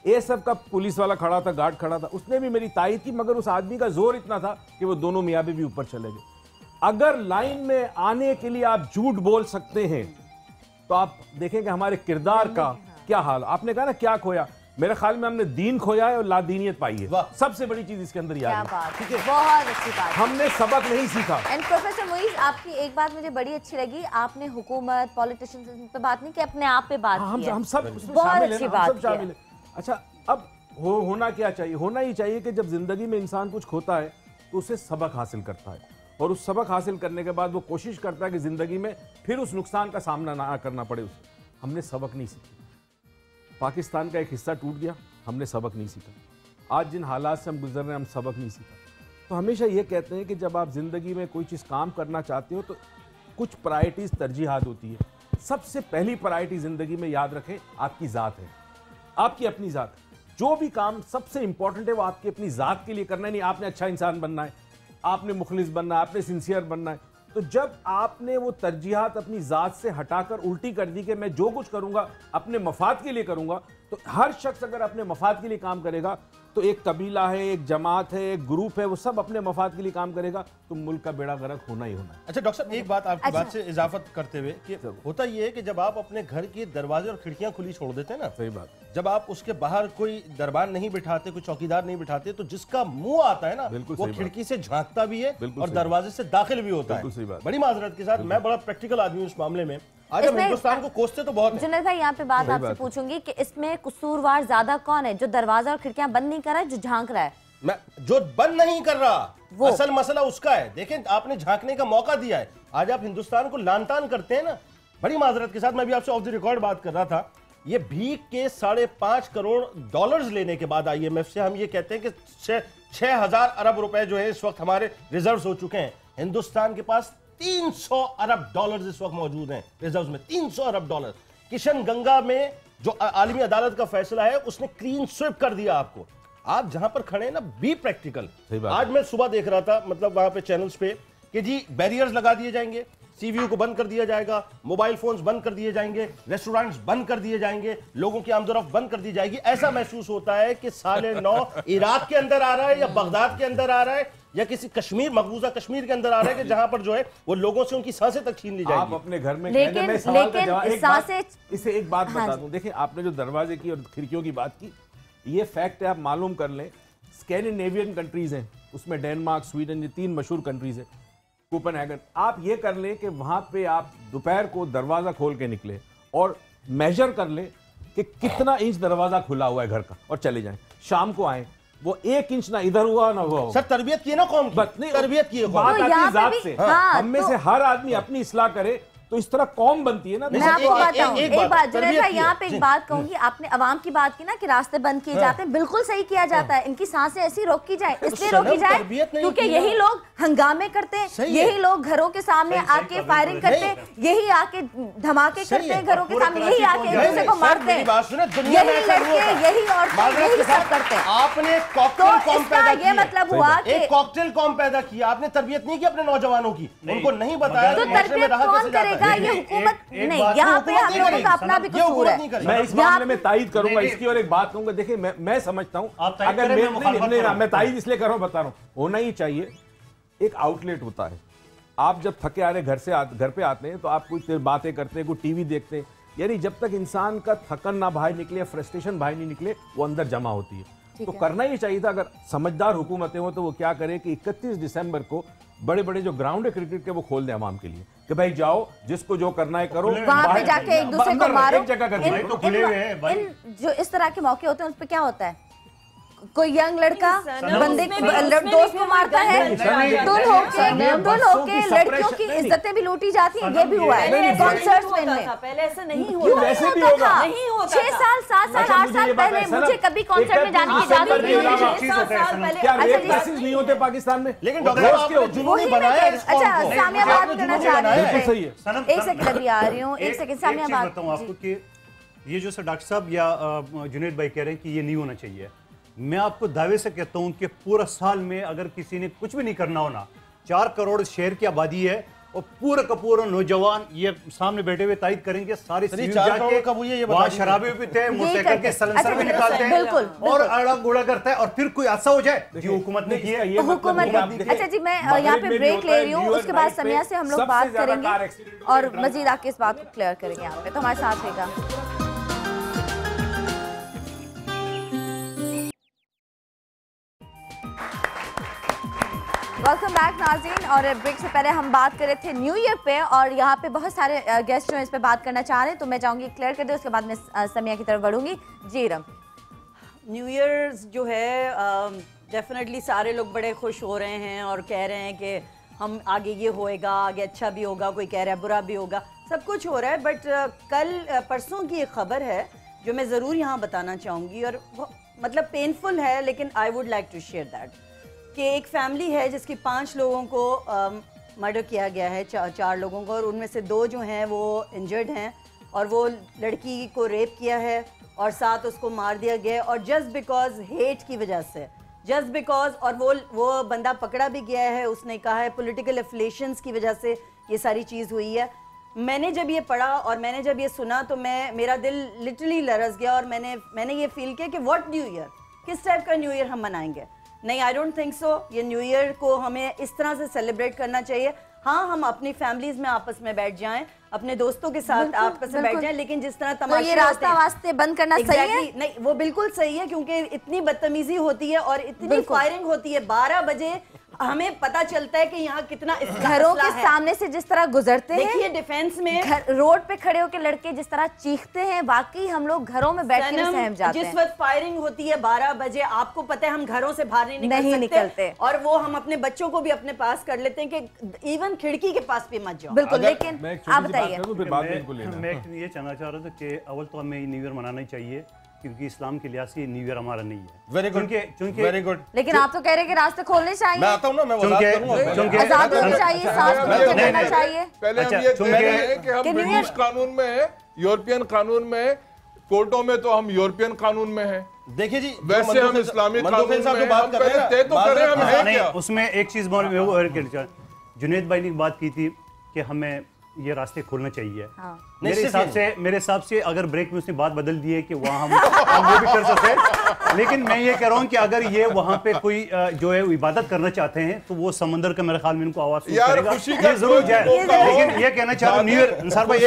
ये सब का पुलिस वाला खड़ा था, गार्ड खड़ा था, उसने भी मेरी तायद की, मगर उस आदमी का जोर इतना था कि वो दोनों मियाँ भी ऊपर चले गए। अगर लाइन में आने के लिए आप झूठ बोल सकते हैं तो आप देखें कि हमारे किरदार का क्या हाल। आपने कहा ना क्या खोया, मेरे ख्याल में हमने दीन खोया है और लादीनियत पाई है। सबसे बड़ी चीज इसके अंदर याद है। ठीक है, बहुत अच्छी बात, हमने सबक नहीं सीखा। एंड प्रोफेसर मुईज, आपकी एक बात मुझे बड़ी अच्छी लगी, आपने हुकूमत, पॉलिटिशियंस पे बात नहीं की, अपने आप पे बात की है। हम सब बहुत अच्छी बात शामिल है। अच्छा, अब होना क्या चाहिए? होना ही चाहिए कि जब जिंदगी में इंसान कुछ खोता है तो उसे सबक हासिल करता है, और उस सबक हासिल करने के बाद वो कोशिश करता है कि जिंदगी में फिर उस नुकसान का सामना ना करना पड़े उसे। हमने सबक नहीं सीखा। पाकिस्तान का एक हिस्सा टूट गया, हमने सबक नहीं सीखा। आज जिन हालात से हम गुजर रहे हैं, हम सबक नहीं सीखा। तो हमेशा ये कहते हैं कि जब आप ज़िंदगी में कोई चीज़ काम करना चाहते हो तो कुछ प्रायोरिटीज़, तरजीहात होती है। सबसे पहली प्रायोरिटी ज़िंदगी में याद रखें, आपकी ज़ात है, आपकी अपनी ज़ात। जो भी काम सबसे इंपॉर्टेंट है वो आपकी अपनी ज़ात के लिए करना है। नहीं आपने अच्छा इंसान बनना है, आपने मुखलिस बनना है, आपने सिंसियर बनना है। तो जब आपने वो तरजीहात अपनी ज़ात से हटाकर उल्टी कर दी कि मैं जो कुछ करूंगा अपने मफाद के लिए करूंगा, तो हर शख्स अगर अपने मफाद के लिए काम करेगा तो एक कबीला है, एक जमात है, एक ग्रुप है, वो सब अपने मफाद के लिए काम करेगा तो मुल्क का बेड़ा गर्क होना ही होना है। अच्छा डॉक्टर साहब, एक बात आपकी बात से इजाफत करते हुए कि होता ये है कि जब आप अपने घर के दरवाजे और खिड़कियां खुली छोड़ देते हैं ना, सही बात, जब आप उसके बाहर कोई दरबान नहीं बिठाते, कोई चौकीदार नहीं बिठाते, तो जिसका मुंह आता है ना वो खिड़की से झांकता भी है और दरवाजे से दाखिल भी होता है। बड़ी माजरत के साथ, मैं बड़ा प्रैक्टिकल आदमी हूं इस मामले में। आज हम हिंदुस्तान को कोसते तो बहुत हैं। जुनैद भाई, यहाँ पे बात आपसे पूछूंगी कि इसमें कसूरवार ज्यादा कौन है, जो दरवाजा और खिड़कियां बंद नहीं कर रहा है, जो झांक रहा है? मैं जो बंद नहीं कर रहा, असल मसला उसका है। देखें, आपने झांकने का मौका दिया है, आज आप हिंदुस्तान को लानतान करते हैं ना। बड़ी माजरत के साथ, मैं भी आपसे ऑफ द रिकॉर्ड बात कर रहा था, ये भीख के 5.5 करोड़ डॉलर्स लेने के बाद IMF से हम ये कहते हैं कि 6,000 अरब रुपए जो है इस वक्त हमारे रिजर्व हो चुके हैं। हिंदुस्तान के पास 300 अरब डॉलर इस वक्त मौजूद हैं रिजर्व में, 300 अरब डॉलर। किशन गंगा में जो आलमी अदालत का फैसला है उसने क्लीन स्वीप कर दिया आपको। आप जहां पर खड़े हैं ना, बी प्रैक्टिकल। आज मैं सुबह देख रहा था, मतलब वहां पे चैनल्स पे, कि जी बैरियर्स लगा दिए जाएंगे, CVU को बंद कर दिया जाएगा, मोबाइल फोन्स बंद कर दिए जाएंगे, रेस्टोरेंट्स बंद कर दिए जाएंगे, लोगों की आमदोरफ्त बंद कर दी जाएगी। ऐसा महसूस होता है कि 9.5 इराक के अंदर आ रहा है, या बगदाद के अंदर आ रहा है, या किसी कश्मीर, मकबूजा कश्मीर के अंदर आ रहा है, कि जहां पर जो है वो लोगों से उनकी सांसें तक छीन ली जाएगी। आप अपने घर में लेकिन इसे एक बात बता दूं, देखिए आपने जो दरवाजे की और खिड़कियों की बात की, ये फैक्ट है, आप मालूम कर लें, स्कैंडिनेवियन कंट्रीज हैं, उसमें डेनमार्क, स्वीडन, ये 3 मशहूर कंट्रीज हैं, कोपेनहेगन। आप ये कर लें कि वहां पे आप दोपहर को दरवाजा खोल के निकले और मेजर कर लें कि कितना इंच दरवाजा खुला हुआ है घर का, और चले जाएं। शाम को आए, वो 1 इंच ना इधर हुआ ना हुआ। सर तरबियत की ना कौम की, तरबियत की बात आती जात से। हम में से हर आदमी अपनी इस्लाह करे तो इस तरह कौम बनती है ना। मैं आपको बताऊं एक बात जुनैद भाई, यहाँ पे एक बात कहूंगी, आपने अवाम की बात की ना कि रास्ते बंद किए जाते हैं, बिल्कुल सही किया जाता है। इनकी सांसें ऐसी रोक की जाए, इसलिए रोकी जाए क्योंकि यही लोग हंगामे करते हैं, यही लोग घरों के सामने आके फायरिंग करते हैं, यही आके धमाके करते हैं घरों के सामने, यही आके एक दूसरे को मारते हैं, यही लड़के, यही औरतें, यही सब करते हैं। आपने कॉकटेल कॉम पैदा किया, ये मतलब हुआ कि एक कॉकटेल कॉम पैदा किया, आपने तरबियत नहीं की अपने नौजवानों की, उनको नहीं बताया तो तरबियत कौन करेगा? ये हुकूमत नहीं, यहाँ पे हम लोगों का अपना भी कसूर है। मैं इस मामले में तायद करूंगा इसकी, और एक बात कहूंगा, देखिए मैं समझता हूं अगर मैं तायद इसलिए कर रहा हूं, बता रहा हूं, होना ही चाहिए। एक आउटलेट होता है, आप जब थके आ रहे घर पे आते हैं तो आप कुछ बातें करते हैं, कुछ टीवी देखते हैं, यानी जब तक इंसान का थकन ना बाहर निकले, फ्रस्ट्रेशन बाहर नहीं निकले, वो अंदर जमा होती है। तो करना ही चाहिए था, अगर समझदार हुकूमतें हो तो वो क्या करे कि 31 दिसंबर को बड़े बड़े जो ग्राउंड है क्रिकेट के वो खोल दें आवाम के लिए कि भाई जाओ, जिसको जो करना है करो, वहां पे जाके एक दूसरे को मारो। एक जगह कर जो इस तरह के मौके होते हैं उस पे क्या होता है, कोई यंग लड़का बंदे दोस्त को मारता है, दुल होके लड़कियों की इज्जतें भी लूटी जाती हैं, ये भी हुआ है कॉन्सर्ट्स में। पहले ऐसा नहीं होता, वैसे भी होगा, 6 साल 7 साल 8 साल पहले मुझे कभी कॉन्सर्ट में जाने की इजाजत नहीं हुई। 6 साल पहले क्या रेप केसेस नहीं होते पाकिस्तान में? लेकिन अच्छा सामिया बात करना चाह रही है, सही है, एक सेकंड अभी आ रही हूँ, एक सेकंड सामिया बात बताऊं आपको कि ये जो डॉक्टर साहब या जुनैद भाई कह रहे हैं कि ये नहीं होना चाहिए, मैं आपको दावे से कहता हूं कि पूरा साल में अगर किसी ने कुछ भी नहीं करना होना, 4 करोड़ शहर की आबादी है और पूरा का पूरा नौजवान ये सामने बैठे हुए तायद करेंगे, सारे वहाँ शराबे पीते हैं, मोटरसाइकिल के सलेंसर भी निकालते हैं और अड़ा गुड़ा करता है, और फिर कोई हादसा हो जाए जी हुकूमत ने किया। हुकूमत। अच्छा जी, मैं यहाँ पे ब्रेक ले रही हूँ, उसके बाद समिया से हम लोग बात करेंगे और मजीद आके इस बात को क्लियर करेंगे यहाँ पे, तो हमारे साथ रहेगा। वेलकम बैक नाज़रीन, और ब्रेक से पहले हम बात कर रहे थे न्यू ईयर पे, और यहाँ पे बहुत सारे गेस्ट जो हैं इस पे बात करना चाह रहे हैं, तो मैं चाहूँगी क्लियर कर दे, उसके बाद मैं समिया की तरफ बढ़ूंगी। जी रम, न्यू ईयर जो है डेफिनेटली सारे लोग बड़े खुश हो रहे हैं और कह रहे हैं कि हम आगे ये होएगा, आगे अच्छा भी होगा, कोई कह रहा है बुरा भी होगा, सब कुछ हो रहा है। बट कल परसों की एक खबर है जो मैं ज़रूर यहाँ बताना चाहूँगी, और मतलब पेनफुल है, लेकिन I would like to share that कि एक फैमिली है जिसकी 5 लोगों को मर्डर किया गया है, 4 लोगों को, और उनमें से 2 जो हैं वो इंजर्ड हैं, और वो लड़की को रेप किया है और साथ उसको मार दिया गया, और जस्ट बिकॉज हेट की वजह से, जस्ट बिकॉज, और वो बंदा पकड़ा भी गया है, उसने कहा है पॉलिटिकल एफिलिएशंस की वजह से ये सारी चीज़ हुई है। मैंने जब ये पढ़ा और मैंने जब ये सुना तो मेरा दिल लिटरली लरस गया, और मैंने ये फील किया कि व्हाट न्यू ईयर, किस टाइप का न्यू ईयर हम मनाएंगे। नहीं, आई डोंट थिंक सो। ये न्यू ईयर को हमें इस तरह से सेलिब्रेट करना चाहिए। हाँ, हम अपनी फैमिलीज में आपस में बैठ जाएं, अपने दोस्तों के साथ आपस में बैठ जाएं, लेकिन जिस तरह तमाशे, तो ये रास्ता वास्ते बंद करना सही है? नहीं, वो बिल्कुल सही है, क्योंकि इतनी बदतमीजी होती है और इतनी फायरिंग होती है। 12 बजे हमें पता चलता है कि यहाँ कितना घरों के सामने से जिस तरह गुजरते हैं, देखिए डिफेंस में रोड पे खड़े होकर लड़के जिस तरह चीखते हैं, वाकई हम लोग घरों में बैठ के सहम जाते हैं। जिस वक्त फायरिंग होती है 12 बजे, आपको पता है हम घरों से बाहर नहीं निकलते, और वो हम अपने बच्चों को भी अपने पास कर लेते हैं कि इवन खिड़की के पास भी मत जाओ। बिल्कुल, लेकिन आप बताइए। मैं ये कहना चाह रहा था कि अव्वल तो हमें न्यू ईयर मनाना चाहिए, क्योंकि इस्लाम के लिहाज से न्यू ईयर हमारा नहीं है। वेरी गुड, क्योंकि वेरी गुड। लेकिन आप तो कह रहे हैं कि रास्ते खोलने चाहिए। मैं आता हूं ना, मैं आजाद होनी चाहिए, सांस लेना चाहिए। पहले हम ये कह रहे हैं कि हम ब्रिटिश कानून में है, यूरोपियन कानून में, कोर्टों में तो हम यूरोपियन कानून में है। देखिए जी, वैसे हम इस्लामिक कानून में बात कर रहे हैं, उसमें एक चीज जुनैद भाई ने बात की थी कि हमें ये रास्ते खोलना चाहिए। हाँ। मेरे हिसाब से अगर ब्रेक में उसने बात बदल दी है कि वहाँ हम वो भी कर सकते हैं, लेकिन मैं ये कह रहा हूँ कि अगर ये वहाँ पे कोई जो है इबादत करना चाहते हैं तो वो समंदर का मेरे ख्याल में इनको आवाज करेगा, ये जरूर जाए। लेकिन ये कहना चाह रहा हूँ न्यू ईयर अंसार भाई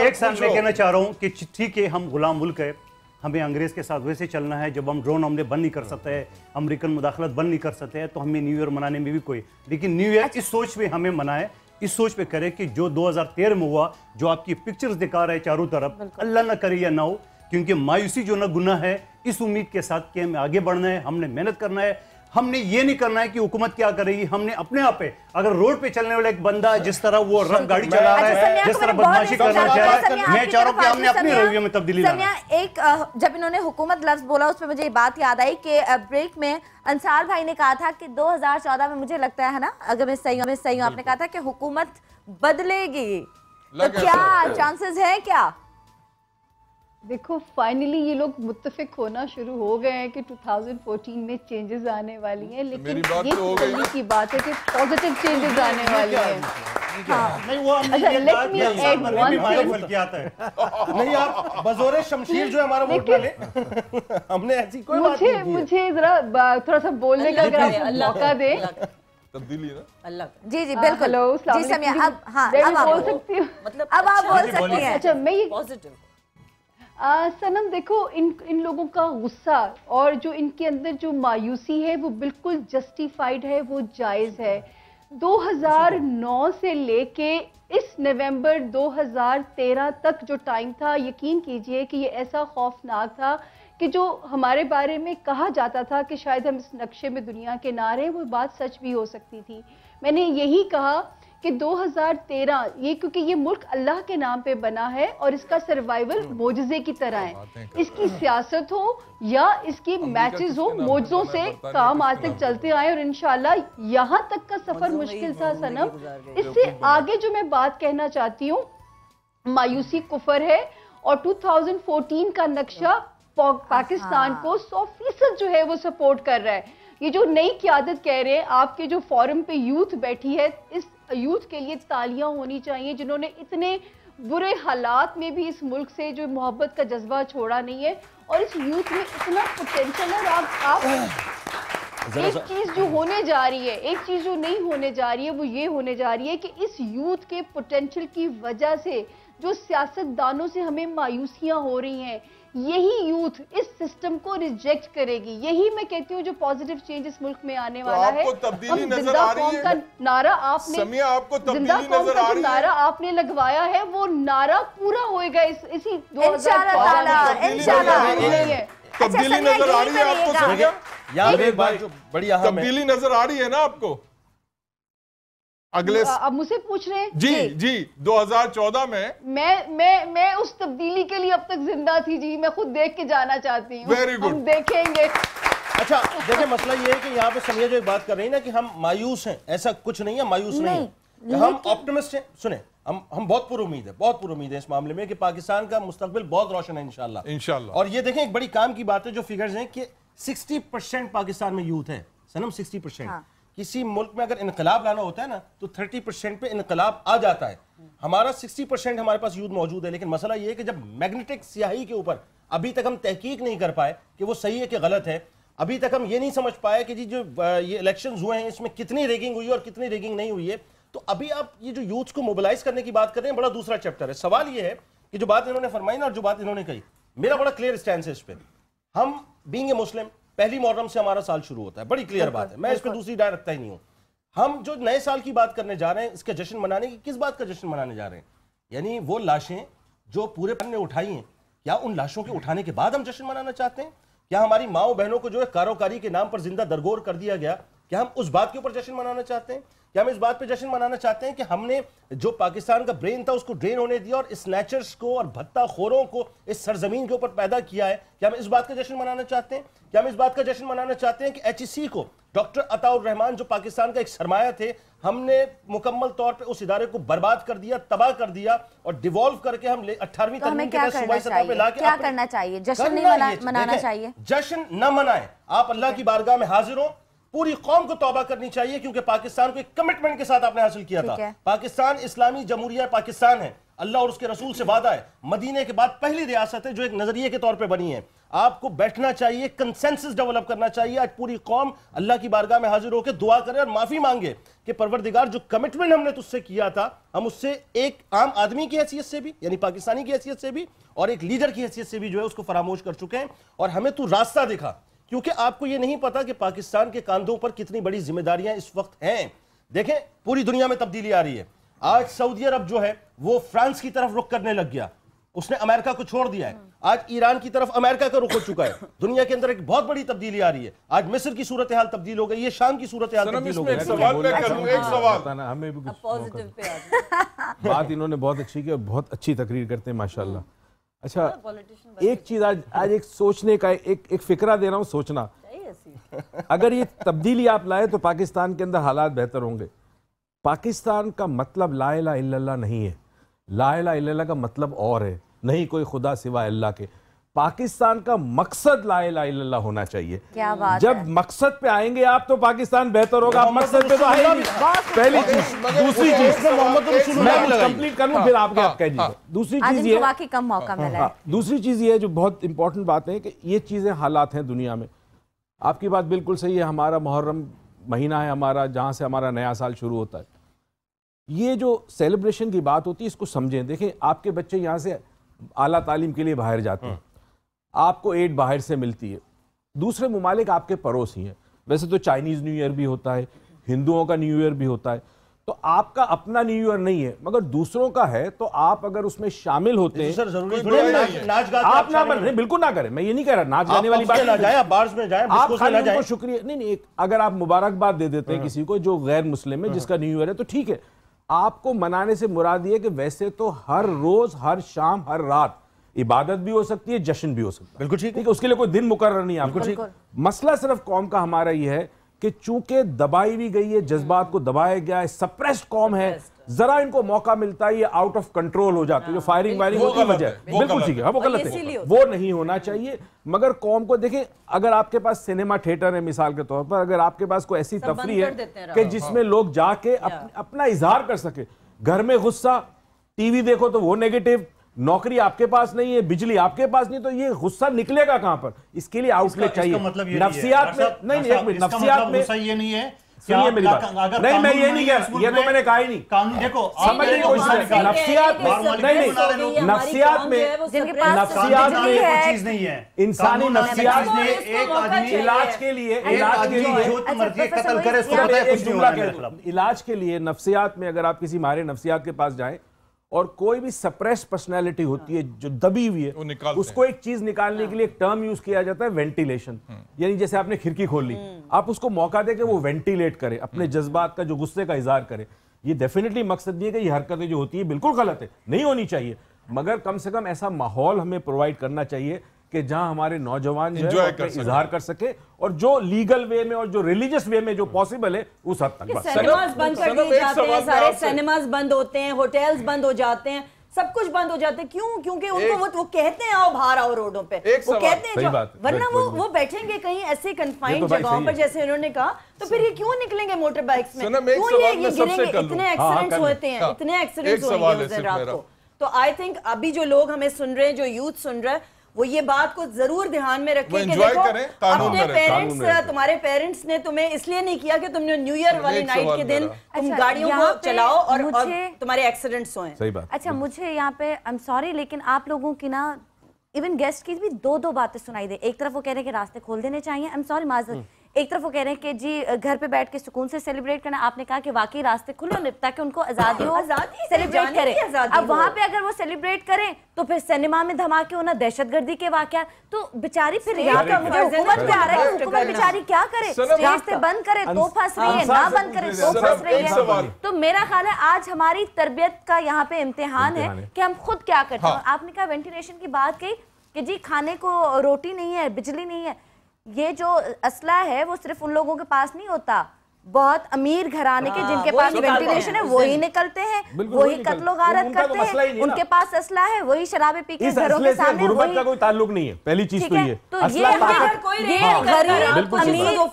एक साथ मैं कहना चाह रहा हूँ कि ठीक है, हम गुलाम मुल्क है, हमें अंग्रेज के साथ वैसे चलना है। जब हम ड्रोन हमले बंद नहीं कर सकते हैं, अमेरिकन मुदाखलत बंद नहीं कर सकते हैं, तो हमें न्यू ईयर मनाने में भी कोई, लेकिन न्यू ईयर इस सोच में हमें मनाए, इस सोच पे करे कि जो 2013 में हुआ, जो आपकी पिक्चर्स दिखा रहे हैं चारों तरफ, अल्लाह ना करे या ना हो, क्योंकि मायूसी जो ना गुनाह है, इस उम्मीद के साथ कि हमें आगे बढ़ना है, हमने मेहनत करना है, हमने ये नहीं करना है कि हुकूमत क्या करेगी, हमने अपने आप पे अगर रोड पे चलने वाला एक बंदा जिस तरह वो रफ गाड़ी चला रहा है, जिस तरह बदमाशी करना चाह रहा है, मैं चाह रहा हूँ कि हमने अपने रवैये में तब्दीली लाना। एक जब इन्होंने हुकूमत लफ्ज बोला उसमें मुझे ये बात याद आई कि ब्रेक में अंसार भाई ने कहा था कि 2014 में मुझे लगता है ना, अगर मैं सही हूँ, आपने कहा था कि हुकूमत बदलेगी, तो क्या चांसेस है क्या? देखो फाइनली ये लोग मुत्तफिक होना शुरू हो गए हैं कि 2014 में चेंजेस आने वाली हैं, लेकिन ये तसल्ली की बात है कि पॉजिटिव चेंजेस आने वाली हैं। Let me add one thing. नहीं, आप बज़ोरे शमशीर जो हमारा वोट डाले, हमने ऐसी कोई बात नहीं की। मुझे जरा थोड़ा सा बोलने का अगर आप मौका दें। तब्दीली ना अल्लाह। जी जी बिल्कुल। हेलो जी समिया, अब हाँ अब आप बोल सकती हूँ, मतलब अब आप बोल सकती हैं। अच्छा मैं ये पॉजिटिव सनम देखो, इन लोगों का गुस्सा और जो इनके अंदर जो मायूसी है वो बिल्कुल जस्टिफाइड है, वो जायज़ है। 2009 से लेके इस नवंबर 2013 तक जो टाइम था, यकीन कीजिए कि ये ऐसा खौफनाक था कि जो हमारे बारे में कहा जाता था कि शायद हम इस नक्शे में दुनिया के ना रहे, वो बात सच भी हो सकती थी। मैंने यही कहा कि 2013 ये, क्योंकि ये मुल्क अल्लाह के नाम पे बना है और इसका सर्वाइवल मोजज़े की तरह है। इसकी सियासत हो या इसकी मैचेस हो, मोजों से काम आज तक चलते आए और इंशाल्लाह यहाँ तक का सफर मुश्किल था सनम। इससे आगे जो मैं बात कहना चाहती हूँ, मायूसी कुफर है और 2014 का नक्शा पाकिस्तान को 100% जो है वो सपोर्ट कर रहा है। ये जो नई क़यादत कह रहे हैं, आपके जो फोरम पे यूथ बैठी है, इस यूथ के लिए तालियां होनी चाहिए जिन्होंने इतने बुरे हालात में भी इस मुल्क से जो मोहब्बत का जज्बा छोड़ा नहीं है। और इस यूथ में इतना पोटेंशियल है। आप एक चीज जो होने जा रही है, एक चीज जो नहीं होने जा रही है, वो ये होने जा रही है कि इस यूथ के पोटेंशियल की वजह से जो सियासतदानों से हमें मायूसियां हो रही हैं, यही यूथ इस सिस्टम को रिजेक्ट करेगी। यही मैं कहती हूँ जो पॉजिटिव चेंज इस मुल्क में आने वाला है। तब्दीली नजर आ रही है। का नारा आपने समिया, आपको तब्दीली नजर आ रही है। नारा आपने लगवाया है, वो नारा पूरा होगा इसी 2014 तब्दीली नजर आ रही है आपको समिया? तब्दीली नजर आ रही है ना आपको? अगले अब मुझसे पूछ रहे हैं? जी 2014 में मैं उस तब्दीली के लिए अब तक जिंदा थी जी। मैं खुद देख के जाना चाहती हूँ। वेरी गुड, हम देखेंगे। अच्छा देखिए, मसला ये है कि यहाँ पे समिया जो एक बात कर रही है ना कि हम मायूस हैं, ऐसा कुछ नहीं है, मायूस नहीं है, हम ऑप्टिमिस्ट हैं। सुने, हम बहुत पुरुमीद है, बहुत पुरुमीद है इस मामले में कि पाकिस्तान का मुस्तकबिल बहुत रोशन है इंशाल्लाह। और ये देखें, एक बड़ी काम की बात है जो फिगर्स हैं कि 60% पाकिस्तान में यूथ है सनम, 60%। किसी मुल्क में अगर इनकलाब लाना होता है ना तो 30% पे इनकलाब आ जाता है। हमारा 60% हमारे पास यूथ मौजूद है, लेकिन मसला ये है कि जब मैग्नेटिक स्याही के ऊपर अभी तक हम तहकीक नहीं कर पाए कि वो सही है कि गलत है, अभी तक हम ये नहीं समझ पाए कि जी जो ये इलेक्शंस हुए हैं इसमें कितनी रेगिंग हुई है और कितनी रेगिंग नहीं हुई है, तो अभी आप ये जो यूथ को मोबिलाइज करने की बात कर रहे हैं, बड़ा दूसरा चैप्टर है। सवाल ये है कि जो बात इन्होंने फरमाई ना और जो बात इन्होंने कही, मेरा बड़ा क्लियर स्टैंड है इस पर। हम बीइंग ए मुस्लिम, पहली मुहर्रम से हमारा साल शुरू होता है, बड़ी क्लियर बात है, मैं इस पर दूसरी राय रखता ही नहीं हूँ। हम जो नए साल की बात करने जा रहे हैं, इसका जश्न मनाने की, किस बात का जश्न मनाने जा रहे हैं? यानी वो लाशें जो पूरे पन्ने उठाई हैं, क्या उन लाशों के उठाने के बाद हम जश्न मनाना चाहते हैं? क्या हमारी माओ बहनों को जो है कारोकारी के नाम पर जिंदा दरगोर कर दिया गया, क्या हम उस बात के ऊपर जश्न मनाना चाहते हैं? क्या हम इस बात पे जश्न मनाना चाहते हैं कि हमने जो पाकिस्तान का ब्रेन था उसको ड्रेन होने दिया और स्नैचर्स को और भत्ताखोरों को इस सरजमीन के ऊपर पैदा किया है? क्या हम इस बात का जश्न मनाना चाहते हैं? क्या हम इस बात का जश्न मनाना चाहते हैं कि HEC को, डॉक्टर अताउर रहमान जो पाकिस्तान का एक सरमाया थे, हमने मुकम्मल तौर पे उस इदारे को बर्बाद कर दिया, तबाह कर दिया और डिवॉल्व करके हम 18वीं तरमीम के तहत सूबाई सतह पे लाके क्या करना चाहिए? जश्न नहीं मनाना चाहिए? जश्न न मनाएं, आप अल्लाह की बारगाह में हाजिर हो, पूरी कौम को तौबा करनी चाहिए क्योंकि पाकिस्तान को एक कमिटमेंट के साथ आपने हासिल किया था। पाकिस्तान इस्लामी जमहूरिया पाकिस्तान है, अल्लाह और उसके रसूल से वादा है, मदीने के बाद पहली रियासत है जो एक नजरिए के तौर पे बनी है। आपको बैठना चाहिए, कंसेंसस डेवलप करना चाहिए। आज पूरी कौम अल्लाह की बारगाह में हाजिर होकर दुआ करे और माफी मांगे कि परवरदिगार जो कमिटमेंट हमने तुझसे किया था, हम उससे एक आम आदमी की हैसियत से भी, यानी पाकिस्तानी की हैसियत से भी और एक लीडर की हैसियत से भी जो है उसको फरामोश कर चुके हैं। और हमें तू रास्ता दिखा, क्योंकि आपको ये नहीं पता कि पाकिस्तान के कांधों पर कितनी बड़ी जिम्मेदारियां इस वक्त हैं। देखें, पूरी दुनिया में तब्दीली आ रही है। आज सऊदी अरब जो है वो फ्रांस की तरफ रुख करने लग गया। उसने अमेरिका को छोड़ दिया है। आज ईरान की तरफ अमेरिका का रुख हो चुका है। दुनिया के अंदर एक बहुत बड़ी तब्दीली आ रही है। आज मिस्र की सूरत हाल तब्दील हो गई है, शाम की सूरत हाल तब्दील हो गई है। हमें भी बात इन्होंने बहुत अच्छी की और बहुत अच्छी तकरीर करते हैं माशाल्लाह। अच्छा, एक चीज आज एक सोचने का एक फिक्रा दे रहा हूँ, सोचना। अगर ये तब्दीली आप लाए तो पाकिस्तान के अंदर हालात बेहतर होंगे। पाकिस्तान का मतलब ला इलाहा इल्लल्लाह नहीं है, ला इलाहा इल्लल्लाह का मतलब और है, नहीं कोई खुदा सिवा अल्लाह के। पाकिस्तान का मकसद ला इलाहा इल्लल्लाह होना चाहिए। क्या बात जब मकसद पे आएंगे आप तो पाकिस्तान बेहतर होगा। आप मकसद पे तो आए नहीं। पहली चीज। दूसरी चीज मैं कंप्लीट कर लूं फिर आपके आप कह दीजिए। दूसरी चीज ये वाकई कम मौका मिला है। दूसरी चीज ये जो बहुत इंपॉर्टेंट बात है कि ये चीजें हालात हैं दुनिया में। आपकी बात बिल्कुल सही है। हमारा मुहर्रम महीना है हमारा, जहाँ से हमारा नया साल शुरू होता है। ये जो सेलिब्रेशन की बात होती है इसको समझें। देखें, आपके बच्चे यहाँ से आला तालीम के लिए बाहर जाते हैं, आपको एड बाहर से मिलती है। दूसरे मुमालिक आपके पड़ोसी हैं। वैसे तो चाइनीज़ न्यू ईयर भी होता है, हिंदुओं का न्यू ईयर भी होता है, तो आपका अपना न्यू ईयर नहीं है मगर दूसरों का है, तो आप अगर उसमें शामिल होते हैं आप ना नहीं, बिल्कुल ना करें। मैं ये नहीं कह रहा नाच गाने वाली बात ना जाए, बार्स में जाए, आप खाली उनको शुक्रिया नहीं, अगर आप मुबारकबाद दे देते हैं किसी को जो गैर मुस्लिम है जिसका न्यू ईयर है तो ठीक है। आपको मनाने से मुराद ये कि वैसे तो हर रोज, हर शाम, हर रात इबादत भी हो सकती है, जश्न भी हो सकता है। बिल्कुल ठीक है, उसके लिए कोई दिन मुकर्रर नहीं है आपको। मसला सिर्फ कौम का हमारा ये है कि चूंकि दबाई भी गई है, जज्बात को दबाया गया है, सप्रेस्ड कौम है, जरा इनको मौका मिलता है ये आउट ऑफ कंट्रोल हो जाती है। जो फायरिंग वायरिंग होती है वजह बिल्कुल ठीक है, वो गलत है, वो नहीं होना चाहिए। मगर कौम को देखें, अगर आपके पास सिनेमा थिएटर है मिसाल के तौर पर, अगर आपके पास कोई ऐसी तफरीह है कि जिसमें लोग जाके अपना इजहार कर सके, घर में गुस्सा, टीवी देखो तो वो नेगेटिव, नौकरी आपके पास नहीं है, बिजली आपके पास नहीं, तो ये गुस्सा निकलेगा कहां पर? इसके लिए आउटलेट चाहिए। नफ्सियात में नहीं, एक मिनट, नफ्सियात में ये नहीं है, सुनिए मेरी बात। नहीं, मैं ये नहीं कह रहा, ये तो मैंने कहा ही नहीं। कानून देखो, समझने की कोशिश करें। नफ्सियात में नहीं, नफ्सियात में चीज नहीं है। इंसानी नफ्सियात में एक आदमी इलाज के लिए इलाज के लिए नफ्सियात में अगर आप किसी माहिर नफ्सियात के पास जाएं और कोई भी सप्रेस पर्सनैलिटी होती है जो दबी हुई है, उसको एक चीज निकालने के लिए एक टर्म यूज किया जाता है वेंटिलेशन। यानी जैसे आपने खिड़की खोल ली, आप उसको मौका दे के वो वेंटिलेट करे, अपने जज्बात का, जो गुस्से का इजहार करे। ये डेफिनेटली मकसद नहीं है कि ये हरकतें जो होती है बिल्कुल गलत है, नहीं होनी चाहिए, मगर कम से कम ऐसा माहौल हमें प्रोवाइड करना चाहिए कि जहां हमारे नौजवान जो है इजहार कर सके, और जो लीगल वे में और जो रिलीजियस वे में जो पॉसिबल है उस हद तक। सिनेमाज बंद कर दिए जाते हैं, सारे सिनेमाज बंद होते हैं, होटल्स बंद हो जाते हैं, सब कुछ बंद हो जाते हैं। क्यों? क्योंकि उनको वो कहते हैं आओ बाहर आओ रोडों पे, वो कहते हैं, वरना वो बैठेंगे कहीं ऐसे कन्फाइंड जगहों पर जैसे इन्होंने कहा, तो फिर ये क्यों निकलेंगे मोटर बाइक्स में? क्यों ये गिरेंगे? इतने एक्सीडेंट्स होते हैं, इतने एक्सीडेंट्स होंगे उस दिन रात को। तो आई थिंक अभी जो लोग हमें सुन रहे हैं, जो यूथ सुन रहा है, वो ये बात को जरूर ध्यान में रखें कि देखो, अपने पेरेंट्स, तुम्हारे पेरेंट्स ने तुम्हें इसलिए नहीं किया कि तुमने न्यू ईयर वाली नाइट के दिन तुम गाड़ियों को चलाओ और तुम्हारे एक्सीडेंट्स हों। सही बात। अच्छा, मुझे यहाँ पे आई एम सॉरी, लेकिन आप लोगों की ना इवन गेस्ट की भी दो बातें सुनाई दे। एक तरफ वो कह रहे हैं कि रास्ते खोल देने चाहिए, आई एम सॉरी माजरत, एक तरफ वो कह रहे हैं कि जी घर पे बैठ के सुकून से सेलिब्रेट करना। आपने कहा कि वाकई रास्ते खुले ताकि उनको आजादी हो, सेलिब्रेट करें। अब वहां पे अगर वो सेलिब्रेट करें तो फिर सिनेमा में धमाके होना, दहशतगर्दी के वाकया, तो बेचारी फिर हुकूमत क्या रहा है, हुकूमत बेचारी क्या करे? रास्ते बंद करे तो फंस रही है, ना बंद करे तो फंस रही है। तो मेरा ख्याल है आज हमारी तरबियत का यहाँ पे इम्तिहान है कि हम खुद क्या करते हैं। आपने कहा वेंटिलेशन की बात कही कि जी खाने को रोटी नहीं है, बिजली नहीं है। ये जो असला है वो सिर्फ उन लोगों के पास नहीं होता, बहुत अमीर घराने के जिनके पास वेंटिलेशन है वही निकलते हैं, वही कत्लो गारत करते हैं, उनके पास असला है, वही शराबे पी के घरों के सामने, वही का कोई ताल्लुक नहीं है। पहली चीज तो ये, तो ये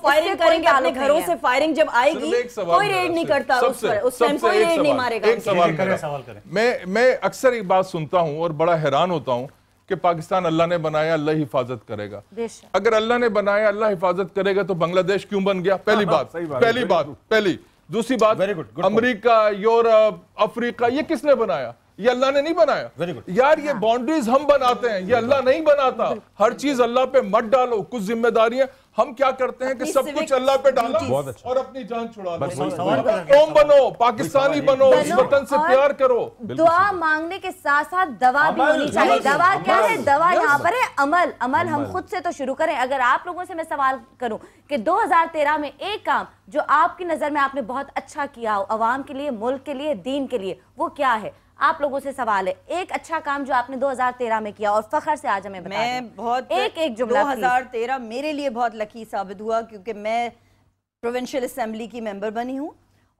फायरिंग करेंगे अपने घरों से, फायरिंग जब आएगी कोई रेड नहीं करता, उस टाइम कोई रेड नहीं मारेगा। एक सवाल करें। मैं अक्सर एक बात सुनता हूँ और बड़ा हैरान होता हूँ कि पाकिस्तान अल्लाह ने बनाया, अल्लाह हिफाजत करेगा। अगर अल्लाह ने बनाया, अल्लाह हिफाजत करेगा, तो बांग्लादेश क्यों बन गया? पहली बात। दूसरी बात, अमेरिका, यूरोप, अफ्रीका, ये किसने बनाया? ये अल्लाह ने नहीं बनाया। वेरी गुड यार, ये बाउंड्रीज हम बनाते हैं, ये अल्लाह नहीं बनाता। हर चीज अल्लाह पे मत डालो, कुछ जिम्मेदारियां हम क्या करते हैं कि सब कुछ अल्लाह पे डालो और अपनी जान छुड़ा लो। कौम बनो, पाकिस्तानी बनो, इस वतन से प्यार करो। दुआ मांगने के साथ साथ दवा भी होनी चाहिए। दवा क्या है? दवा यहाँ पर है अमल। अमल हम खुद से तो शुरू करें। अगर आप लोगों से मैं सवाल करूं कि 2013 में एक काम जो आपकी नजर में आपने बहुत अच्छा किया हो अवाम के लिए, मुल्क के लिए, दीन के लिए, वो क्या है? आप लोगों से सवाल है, एक अच्छा काम जो आपने 2013 में किया और फखर से आज हमें बता मैं बहुत एक जुमला 2013 मेरे लिए बहुत लकी साबित हुआ क्योंकि मैं प्रोविंशियल असेंबली की मेंबर बनी हूँ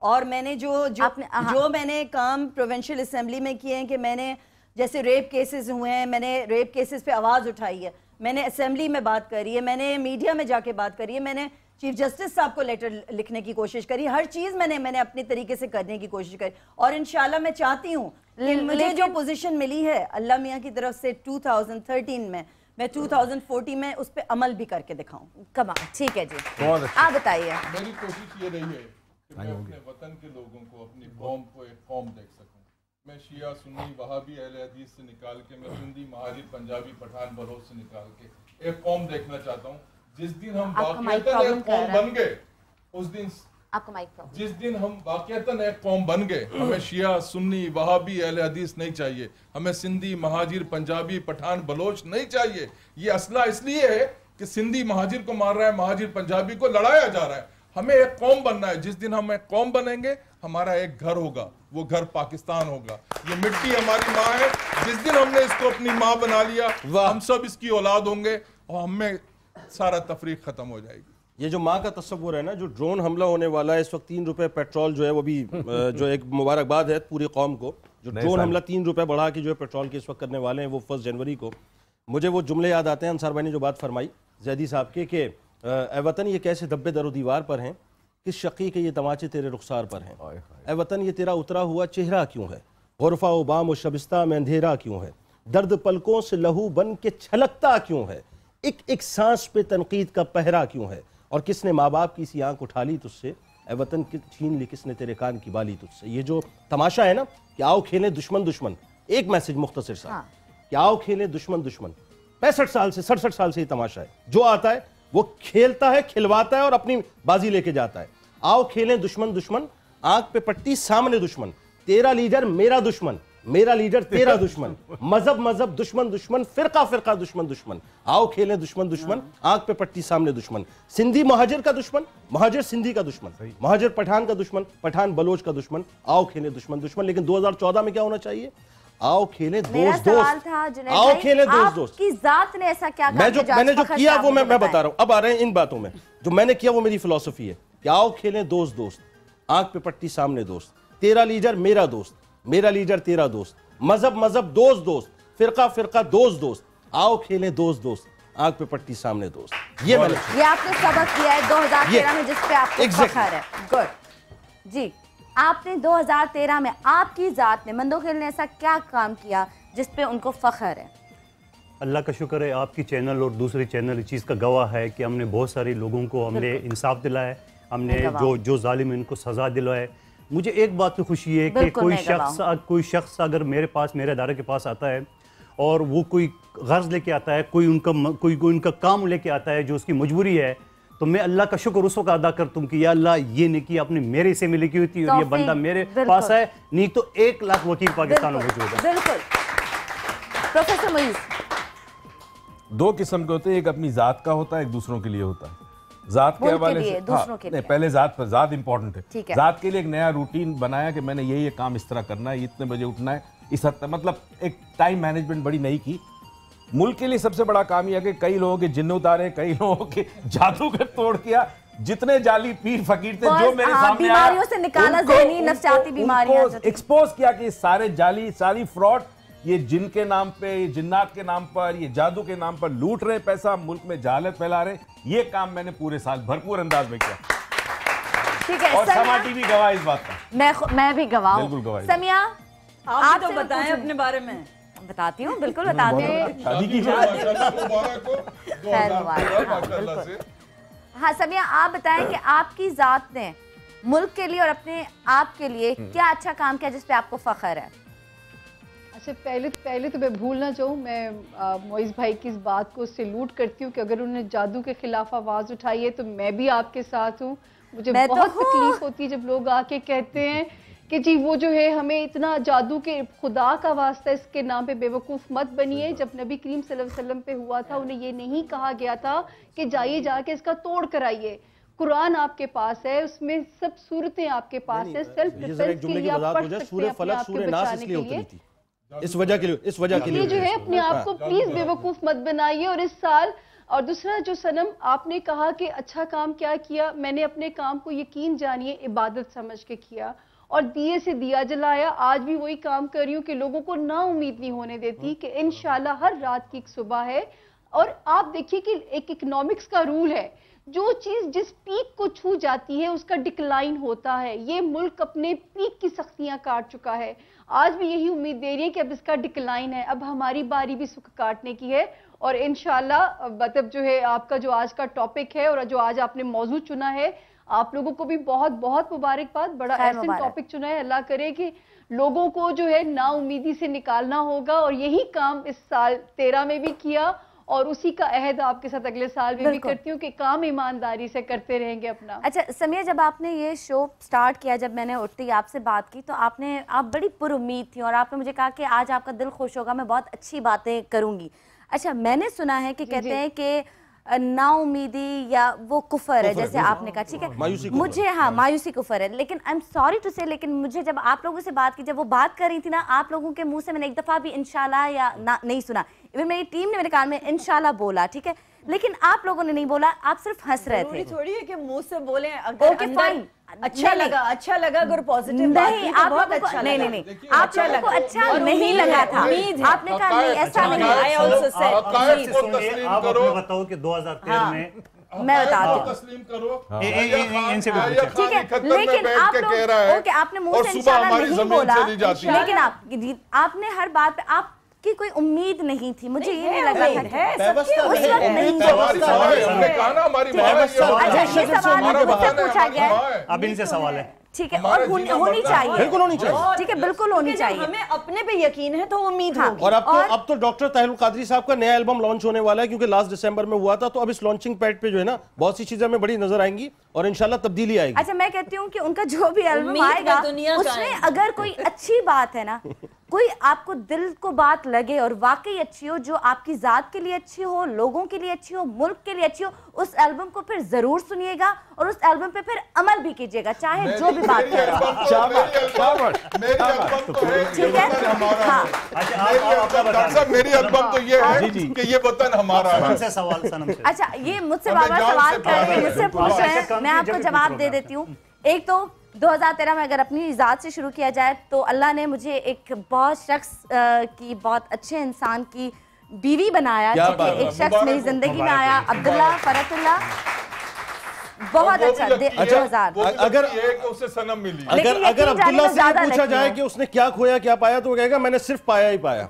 और मैंने जो मैंने काम प्रोविंशियल असेंबली में किए हैं कि मैंने जैसे रेप केसेस हुए हैं, मैंने रेप केसेस पे आवाज़ उठाई है, मैंने असेंबली में बात करी है, मैंने मीडिया में जाके बात करी है, मैंने चीफ जस्टिस साहब को लेटर लिखने की कोशिश करी, हर चीज़ मैंने अपने तरीके से करने की कोशिश करी और इंशाल्लाह मैं चाहती हूँ मुझे जो पोजीशन मिली है अल्लाह मियाँ की तरफ से 2013 में, मैं 2014 में उस पर अमल भी करके दिखाऊं। कमाल, ठीक है जी, आप बताइए। मेरी कोशिश ये रही है कि मैं अपने वतन के लोगों को, अपनी कौम को एक कौम देख सकूं। मैं शिया, सुन्नी, वहाबी, अहले हदीस से निकाल के, मैं सिंधी, महाजिर, पंजाबी, पठान, बलोच से निकाल के एक कौम देखना चाहता हूँ। जिस दिन हम वाकईतन एक कौम बन गए, उस दिन जिस दिन हम वाकईतन एक कौम बन गए, हमें शिया, सुन्नी, वहाबी, अहले हदीस नहीं चाहिए, हमें सिंधी, महाजिर, पंजाबी, पठान, बलोच नहीं चाहिए। ये असला इसलिए है कि सिंधी महाजिर को मार रहा है, महाजिर पंजाबी को लड़ाया जा रहा है। हमें एक कौम बनना है। जिस दिन हम एक कौम बनेंगे, हमारा एक घर होगा, वो घर पाकिस्तान होगा। ये मिट्टी हमारी माँ है। जिस दिन हमने इसको अपनी माँ बना लिया, हम सब इसकी औलाद होंगे और हमें सारा तफरीक खत्म हो जाएगी। ये जो माँ का तस्वुर है ना, जो ड्रोन हमला होने वाला है इस वक्त, 3 रुपए पेट्रोल जो है वो भी जो एक मुबारकबाद है पूरी कौम को, जो ड्रोन हमला 3 रुपए बढ़ा के जो है पेट्रोल के इस वक्त करने वाले हैं वो 1 जनवरी को। मुझे वो जुमले याद आते हैं अंसार भाई ने जो बात फरमाई जैदी साहब के कि ए वतन ये कैसे धब्बे दरो दीवार पर हैं, किस शकी के ये तमाचे तेरे रुखसार पर हैं। ए वतन ये तेरा उतरा हुआ चेहरा क्यों है, गुरफा व बाम व शबिस्ता में अंधेरा क्यों है, दर्द पलकों से लहू बन के छलकता क्यों है, एक एक सांस पे तनकीद का पहरा क्यों है, और किसने माँ बाप की सी आंख उठा ली तुझसे, ए वतन छीन ली किसने तेरे कान की बाली तुझसे। ये जो तमाशा है ना कि आओ खेलें दुश्मन दुश्मन, एक मैसेज मुख्तसर सा कि आओ खेलें दुश्मन दुश्मन। 65 साल से 67 साल से ये तमाशा है। जो आता है वो खेलता है, खिलवाता है और अपनी बाजी लेके जाता है। आओ खेलें दुश्मन दुश्मन, आंख पे पट्टी सामने दुश्मन, तेरा लीडर मेरा दुश्मन, मेरा लीडर तेरा दुश्मन, मजहब मजहब दुश्मन दुश्मन, फिरका फिरका दुश्मन दुश्मन। आओ खेलें दुश्मन दुश्मन, आंख पे पट्टी सामने दुश्मन। सिंधी महाजिर का दुश्मन, महाजिर सिंधी का दुश्मन, महाजिर पठान का दुश्मन, पठान बलोच का दुश्मन। आओ खेलें दुश्मन दुश्मन। लेकिन 2014 में क्या होना चाहिए? आओ खेलें दोस्त दोस्त, आओ खेलें दोस्त दोस्त। आपकी जात ने ऐसा क्या मैंने जो किया वो मैं बता रहा हूं। अब आ रहे हैं इन बातों में। जो मैंने किया वो मेरी फिलॉसफी है कि आओ खेलें दोस्त दोस्त, आंख पे पट्टी सामने दोस्त, तेरा लीडर मेरा दोस्त, मेरा लीडर तेरा दोस्त, मजहब मजहब दोस्त दोस्त, फिरका फिरका दोस्त दोस्त। आओ खेलें दोस्त दोस्त, आंख पे पट्टी सामने दोस्त। ये आपने सबक किया है 2013 में जिस पे आपको फख्र है। गुड जी, आपने 2013 में आपकी जात ने मंदो खेल ने ऐसा क्या काम किया जिस पे उनको फख्र है? अल्लाह का शुक्र है, आपकी चैनल और दूसरे चैनल इस चीज़ का गवाह है कि हमने बहुत सारे लोगों को हमने इंसाफ दिलाया, हमने जो जालिम इनको सज़ा दिलाए। मुझे एक बात की खुशी है कि कोई शख्स अगर मेरे पास, मेरे अदारे के पास आता है और वो कोई गर्ज लेके आता है, कोई उनका काम लेके आता है जो उसकी मजबूरी है, तो मैं अल्लाह का शुक्र उस वक्त अदा करता हूँ कि या अल्लाह ये नेकी आपने मेरे से मिली की हुई थी और ये बंदा मेरे पास है, नहीं तो 1 लाख वकील पाकिस्तान में मौजूद है। बिल्कुल। प्रोफेसर मुईज़, 2 किस्म के होते हैं, एक अपनी जात का होता है, एक दूसरों के लिए होता है। जात के हवाले से नहीं, पहले जात इंपॉर्टेंट है। जात के लिए एक नया रूटीन बनाया कि मैंने ये काम इस तरह करना है, इतने बजे उठना है, इस हद तक, मतलब एक टाइम मैनेजमेंट बड़ी नई की। मुल्क के लिए सबसे बड़ा काम यह कि कई लोगों के जिन्न उतारे, कई लोगों के जादू के तोड़ किया। जितने जाली पीर फकीर थे जो मेरे सामने बीमारियों से निकाला, ज़हनी नफ्सियाती बीमारियां एक्सपोज किया कि सारे जाली, सारी फ्रॉड, ये जिन के नाम पे, ये जिन्नात के नाम पर, ये जादू के नाम पर लूट रहे पैसा, मुल्क में जहालत फैला रहे। ये काम मैंने पूरे साल भरपूर अंदाज में किया। ठीक है, और समा टीवी गवाह इस बात का। मैं भी गवाह हूं। बिल्कुल गवाह। समिया, आप तो बताएं अपने बारे में। बताती हूँ, बिल्कुल बताती हूँ। हाँ समिया, आप बताएं कि आपकी जात ने मुल्क के लिए और अपने आप के लिए क्या अच्छा काम किया जिस पे आपको फख्र है? अच्छा, पहले तो मैं भूल ना जाऊँ, मैं मोइज़ भाई की इस बात को सैल्यूट करती हूँ कि अगर उन्होंने जादू के खिलाफ आवाज़ उठाई है तो मैं भी आपके साथ हूँ। मुझे बहुत तकलीफ होती है जब लोग आके कहते हैं कि जी वो जो है हमें इतना जादू के, खुदा का वास्ता इसके नाम पे बेवकूफ़ मत बनिए। जब नबी करीम सल्लल्लाहु अलैहि वसल्लम पे हुआ था उन्हें ये नहीं कहा गया था कि जाइए जाके इसका तोड़ कराइए। कुरान आपके पास है, उसमें सब सूरतें आपके पास है, सेल्फ डिफेंस के लिए आप पढ़ सकते हैं अपने आप को बचाने के लिए। इस वजह के लिए जो है अपने आप को प्लीज बेवकूफ मत बनाइए। और इस साल, और दूसरा जो सनम आपने कहा कि अच्छा काम क्या किया, मैंने अपने काम को यकीन जानिए इबादत समझ के किया और दिए से दिया जलाया। आज भी वही काम कर रही हूँ कि लोगों को ना उम्मीद नहीं होने देती कि इंशाल्लाह हर रात की एक सुबह है। और आप देखिए कि एक इकोनॉमिक्स का रूल है, जो चीज जिस पीक को छू जाती है उसका डिक्लाइन होता है। ये मुल्क अपने पीक की सख्तियां काट चुका है, आज भी यही उम्मीद दे रही है कि अब इसका डिक्लाइन है, अब हमारी बारी भी सुख काटने की है। और इंशाल्लाह मतलब जो है आपका जो आज का टॉपिक है और जो आज आपने मौजू चुना है, आप लोगों को भी बहुत बहुत मुबारकबाद। बड़ा ऐसा टॉपिक चुना है, अल्लाह करे कि लोगों को जो है ना उम्मीदी से निकालना होगा। और यही काम इस साल 13 में भी किया और उसी का अहद आपके साथ अगले साल में भी करती हूँ कि काम ईमानदारी से करते रहेंगे अपना। अच्छा समिया, जब आपने ये शो स्टार्ट किया, जब मैंने उठते ही आपसे बात की तो आप बड़ी पुरुम्मीद थी और आपने मुझे कहा कि आज आपका दिल खुश होगा, मैं बहुत अच्छी बातें करूंगी। अच्छा, मैंने सुना है कि कहते हैं कि नाउमीदी या वो कुफर है, जैसे आपने कहा, ठीक है, मुझे हाँ मायूसी कुफर है, लेकिन आई एम सॉरी टू से, लेकिन मुझे जब आप लोगों से बात की, जब वो बात कर रही थी ना, आप लोगों के मुंह से मैंने एक दफा भी इंशाल्लाह या ना नहीं सुना। इवन मेरी टीम ने मेरे कान में इंशाल्लाह बोला, ठीक है, लेकिन आप लोगों ने नहीं बोला, आप सिर्फ हंस रहे थे। थोड़ी है कि मुंह से बोलें, अगर ओके फाइन, अच्छा लगा अगर पॉजिटिव नहीं, आप लोगों को नहीं आप लोगों को अच्छा नहीं लगा था, आपने कहा नहीं ऐसा नहीं। आई आल्सो सेड आप बताओ कि 2013 में मैं बताती हूँ, तस्लीम करो, इनसे भी ठीक है, लेकिन आप लोग ओके आपने मुंह से इंशाल्लाह नहीं बोला, लेकिन आपने हर बात पे आपकी कोई उम्मीद नहीं थी, मुझे ये नहीं लगा था उस वक्त नहीं। पूछा गया, अब इनसे सवाल है, ठीक है, और होनी चाहिए, बिल्कुल होनी चाहिए, ठीक है, बिल्कुल होनी चाहिए। हमें अपने पे यकीन है तो उम्मीद होगी। और अब तो डॉक्टर ताहिरुल कादरी साहब का नया एल्बम लॉन्च होने वाला है, क्योंकि लास्ट दिसंबर में हुआ था, तो अब इस लॉन्चिंग पैड पे जो है ना बहुत सी चीजें हमें बड़ी नजर आएंगी और इंशाल्लाह तब्दीली आएगी। अच्छा, मैं कहती हूँ कि उनका जो भी एल्बम आएगा उसमें अगर कोई अच्छी बात है ना, कोई आपको दिल को बात लगे और वाकई अच्छी हो, जो आपकी जात के लिए अच्छी हो, लोगों के लिए अच्छी हो, मुल्क के लिए अच्छी हो, उस एल्बम को फिर जरूर सुनिएगा और उस एल्बम पे फिर अमल भी कीजिएगा, चाहे जो भी बात करें। ठीक है, मेरी एल्बम तो ये है कि ये वतन हमारा है। अच्छा, ये मुझसे बाबा सवाल कर रहे हैं, मुझसे पूछ रहे हैं, मैं आपको जवाब दे देती हूँ। एक तो 2013 में अगर अपनी ज़ात से शुरू किया जाए तो अल्लाह ने मुझे एक बहुत शख्स की, बहुत अच्छे इंसान की बीवी बनाया, एक शख्स मेरी जिंदगी में आया, अब्दुल्ला फरतुल्लाह, बहुत अच्छा। 2000 अगर उसे सनम मिली, अगर अब्दुल्ला से पूछा जाए कि उसने क्या खोया क्या पाया तो वो कहेगा मैंने सिर्फ पाया ही पाया।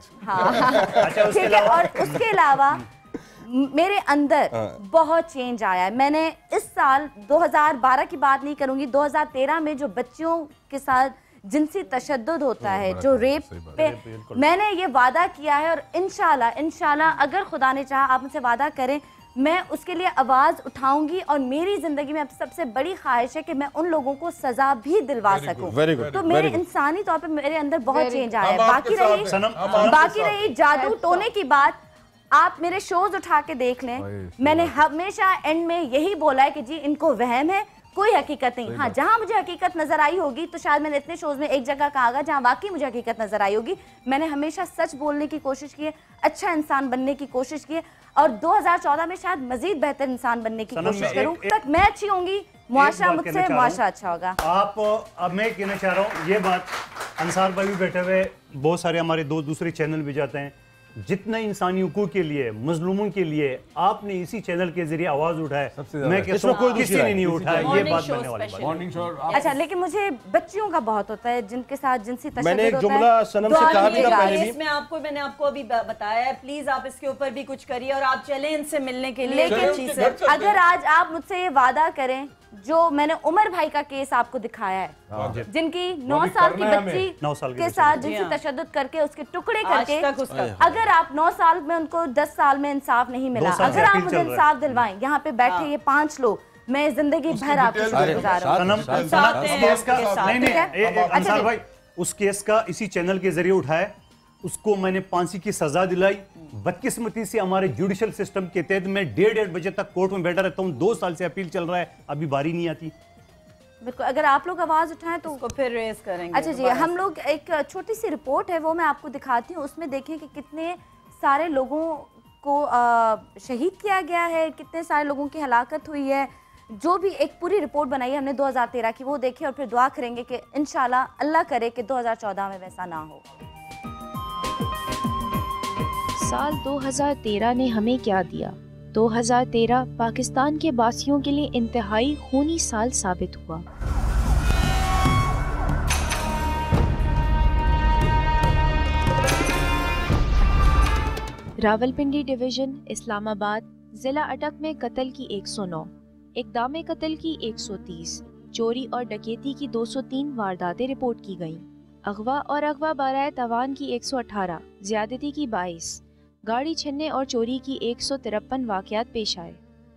ठीक है, और उसके अलावा मेरे अंदर बहुत चेंज आया है। मैंने इस साल 2012 की बात नहीं करूंगी, 2013 में जो बच्चियों के साथ जिनसी तशद्दुद होता है, जो रेप पे, मैंने ये वादा किया है और इंशाल्लाह अगर खुदा ने चाहा, आप मुझसे वादा करें, मैं उसके लिए आवाज़ उठाऊंगी और मेरी जिंदगी में अब सबसे बड़ी ख्वाहिश है कि मैं उन लोगों को सजा भी दिलवा सकूं। तो मेरे इंसानी तौर पे मेरे अंदर बहुत चेंज आया है। बाकी रही जादू टोने की बात, आप मेरे शोज उठा के देख लें, मैंने हमेशा एंड में यही बोला है कि जी इनको वहम है, कोई हकीकत नहीं। हाँ, जहां मुझे हकीकत नजर आई होगी तो शायद मैंने इतने शोज में एक जगह कहा होगा जहां वाकई मुझे हकीकत नजर आई होगी। मैंने हमेशा सच बोलने की कोशिश की है, अच्छा इंसान बनने की कोशिश की है और 2014 में शायद मजीद बेहतर इंसान बनने की कोशिश करूँ। तक मैं अच्छी होंगी, मुआशरा मुझसे मुआशरा अच्छा होगा। आप अब मैं कहना चाह रहा हूँ ये बात, अंसार भाई भी बैठे हुए, बहुत सारे हमारे दूसरे चैनल भी जाते हैं, जितने इंसानी हुकूक के लिए, मजलूमों के लिए आपने इसी चैनल के जरिए आवाज उठाए, मैं कहता हूं किसी ने नहीं उठाया, ये बात बनने वाली बात। Morning show. अच्छा, लेकिन मुझे बच्चियों का बहुत होता है जिनके साथ जिनसी तशद्दुद होता है। मैंने एक जुमला सनम से कहा भी था पहले भी, मैंने आपको अभी बताया है, प्लीज आप इसके ऊपर भी कुछ करिए और आप चलें इनसे मिलने के लिए। लेकिन अगर आज आप मुझसे ये वादा करें जो मैंने उमर भाई का केस आपको दिखाया है, जिनकी 9 साल की बच्ची के साथ जिनसे तशद्दुद करके उसके टुकड़े करके, अगर आप 9 साल में उनको 10 साल में इंसाफ नहीं मिला, अगर आप मुझे इंसाफ दिलवाएं, यहाँ पे बैठे ये 5 लोग, मैं जिंदगी भर आपको शुक्रगुजार भाई उस केस का इसी चैनल के जरिए उठाया, उसको मैंने फांसी की सजा दिलाई। बदकिस्मती से हमारे जुडिशियल सिस्टम के तहत मैं 1:30 बजे तक कोर्ट में बैठा रहता हूँ। 2 साल से अपील चल रहा है, अभी बारी नहीं आती। बिल्कुल, अगर आप लोग आवाज उठाएं तो उसको फिर रेस करेंगे। अच्छा जी, हम लोग एक छोटी सी रिपोर्ट है वो मैं आपको दिखाती हूँ, उसमें देखिए कि कितने सारे लोगों को शहीद किया गया है, कितने सारे लोगों की हलाकत हुई है। जो भी एक पूरी रिपोर्ट बनाई है हमने 2013 की, वो देखिए और फिर दुआ करेंगे कि इंशाल्लाह अल्लाह करे कि 2014 में वैसा ना हो। साल 2013 ने हमें क्या दिया? 2013 पाकिस्तान के बासियों के लिए इंतहाई खूनी साल साबित हुआ। रावलपिंडी डिवीजन, इस्लामाबाद जिला अटक में कत्ल की 109, इक़दाम कत्ल की 130, चोरी और डकैती की 203 वारदातें रिपोर्ट की गईं। अगवा और अगवा बाराए तवान की 118, ज्यादती की 22, गाड़ी छीनने और चोरी की 153 वाक़यात पेश आए।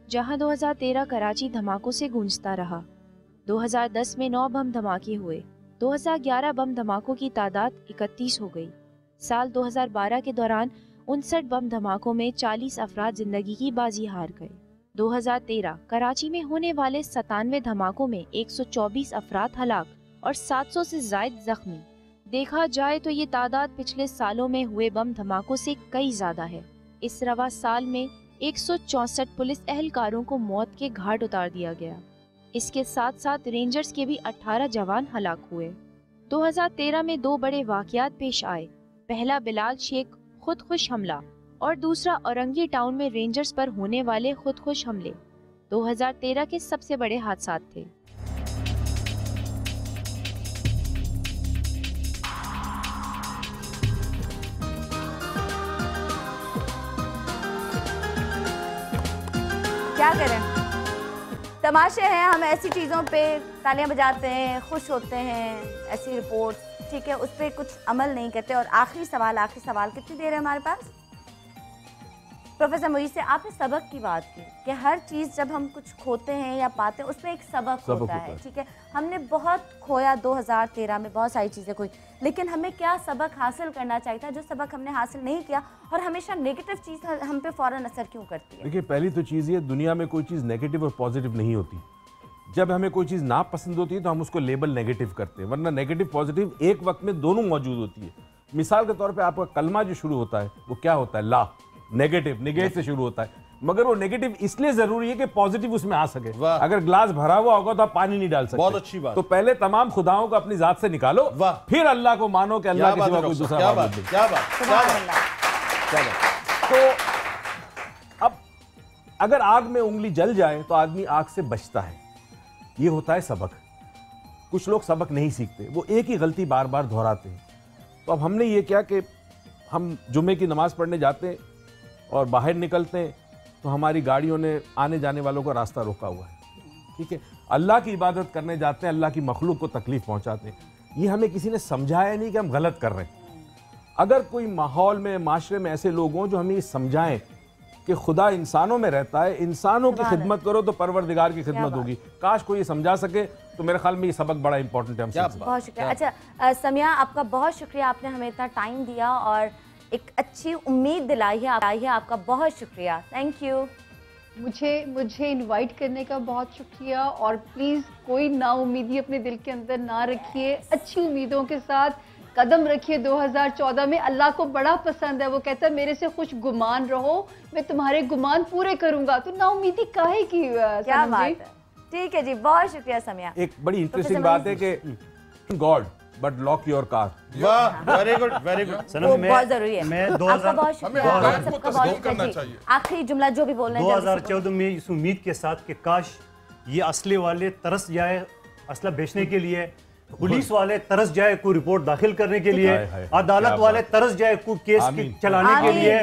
जहां 2013 कराची धमाकों से गूंजता रहा। 2010 में 9 बम धमाके हुए। 2011 बम धमाकों की तादाद 31 हो गई। साल 2012 के दौरान 59 बम धमाकों में 40 अफराद जिंदगी की बाजी हार गए। 2013 कराची में होने वाले 97 धमाकों में 124 अफराद हलाक और 700 से जायद जख्मी। देखा जाए तो ये तादाद पिछले सालों में हुए बम धमाकों से कई ज्यादा है। इस रवा साल में 164 पुलिस एहलकारों को मौत के घाट उतार दिया गया। इसके साथ साथ रेंजर्स के भी 18 जवान हलाक हुए। 2013 में 2 बड़े वाकयात पेश आए। पहला बिलाल शेख खुदकुश हमला और दूसरा औरंगी टाउन में रेंजर्स पर होने वाले खुदकुश हमले 2013 के सबसे बड़े हादसात थे। क्या करें, तमाशे हैं, हम ऐसी चीज़ों पे तालियां बजाते हैं, खुश होते हैं, ऐसी रिपोर्ट, ठीक है, उस पर कुछ अमल नहीं करते। और आखिरी सवाल कितनी देर है हमारे पास? प्रोफेसर मुईद से आपने सबक की बात की कि हर चीज़ जब हम कुछ खोते हैं या पाते हैं उसमें एक सबक होता है, ठीक है। हमने बहुत खोया 2013 में, बहुत सारी चीज़ें खोई, लेकिन हमें क्या सबक हासिल करना चाहिए था जो सबक हमने हासिल नहीं किया, और हमेशा नेगेटिव चीज़ हम पे फ़ौरन असर क्यों करती है? देखिए, पहली तो चीज़ ये, दुनिया में कोई चीज़ नेगेटिव और पॉजिटिव नहीं होती। जब हमें कोई चीज़ नापसंद होती है तो हम उसको लेबल नेगेटिव करते हैं, वरना नेगेटिव पॉजिटिव एक वक्त में दोनों मौजूद होती है। मिसाल के तौर पे आपका कलमा जो शुरू होता है वो क्या होता है? ला, नेगेटिव, निगेट से शुरू होता है, मगर वो नेगेटिव इसलिए जरूरी है कि पॉजिटिव उसमें आ सके। अगर ग्लास भरा हुआ होगा तो आप पानी नहीं डाल सकते। बहुत अच्छी बात। तो पहले तमाम खुदाओं को अपनी जात से निकालो, फिर अल्लाह को मानो कि अल्लाह के सिवा कोई दूसरा माबूद नहीं। क्या बात। तो अब अगर आग में उंगली जल जाए तो आदमी आग से बचता है, ये होता है सबक। कुछ लोग सबक नहीं सीखते, वो एक ही गलती बार बार दोहराते हैं। तो अब हमने ये किया कि हम जुम्मे की नमाज पढ़ने जाते हैं और बाहर निकलते हैं तो हमारी गाड़ियों ने आने जाने वालों को रास्ता रोका हुआ है, ठीक है। अल्लाह की इबादत करने जाते हैं, अल्लाह की मखलूक को तकलीफ पहुंचाते हैं। ये हमें किसी ने समझाया नहीं कि हम गलत कर रहे हैं। अगर कोई माहौल में, माशरे में ऐसे लोग हों जो हमें ये समझाएं कि खुदा इंसानों में रहता है, इंसानों की खिदमत करो तो परवरदिगार की खिदमत होगी, काश कोई ये समझा सके, तो मेरे ख्याल में ये सबक बड़ा इंपॉर्टेंट है। हम बहुत शुक्रिया। अच्छा समिया, आपका बहुत शुक्रिया, आपने हमें इतना टाइम दिया और एक अच्छी उम्मीद दिलाई है, आपका बहुत शुक्रिया, थैंक यू। मुझे इनवाइट करने का बहुत शुक्रिया, और प्लीज़ कोई नाउम्मीदी अपने दिल के अंदर ना रखिए, अच्छी उम्मीदों के साथ कदम रखिए। 2014 में अल्लाह को बड़ा पसंद है, वो कहता है मेरे से खुश गुमान रहो, मैं तुम्हारे गुमान पूरे करूंगा। तो नाउम्मीदी काहे की? क्या बात है, ठीक है जी, बहुत शुक्रिया समिया। एक बड़ी इंटरेस्टिंग बात है कि God but lock your car. वाह, वेरी गुड, वेरी गुड। सनम, बहुत जरूरी है। मैं आखिरी जुमला जो भी बोलना है। 2014 में इस उम्मीद के साथ कि काश ये असले वाले तरस जाए असला बेचने के लिए, पुलिस वाले तरस जाए कोई रिपोर्ट दाखिल करने के लिए, अदालत वाले तरस जाए कोई केस चलाने के लिए,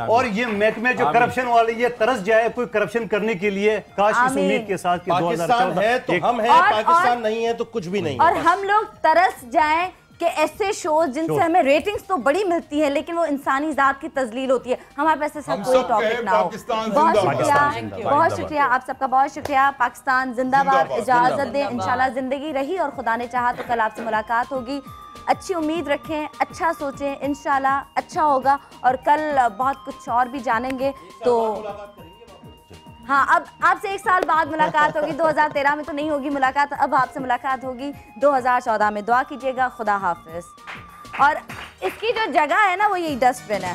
और ये महकमे जो करप्शन वाले ये तरस जाए कोई करप्शन करने के लिए। काश इस उम्मीद के साथ कि पाकिस्तान है तो हम हैं, पाकिस्तान नहीं है तो कुछ भी नहीं। और हम लोग तरस जाएं कि ऐसे शोज जिनसे हमें रेटिंग्स तो बड़ी मिलती है लेकिन वो इंसानी जात की तजलील होती है, हमारे पास ऐसा कोई टॉपिक ना हो। बहुत शुक्रिया, बहुत शुक्रिया आप सबका, बहुत शुक्रिया। पाकिस्तान जिंदाबाद। इजाजत दें, इंशाल्लाह जिंदगी रही और खुदा ने चाहा तो कल आपसे मुलाकात होगी। अच्छी उम्मीद रखें, अच्छा सोचें, इंशाल्लाह अच्छा होगा और कल बहुत कुछ और भी जानेंगे। तो हाँ, अब आपसे 1 साल बाद मुलाकात होगी। 2013 में तो नहीं होगी मुलाकात, अब आपसे मुलाकात होगी 2014 में। दुआ कीजिएगा। खुदा हाफिज। और इसकी जो जगह है ना वो यही डस्टबिन है।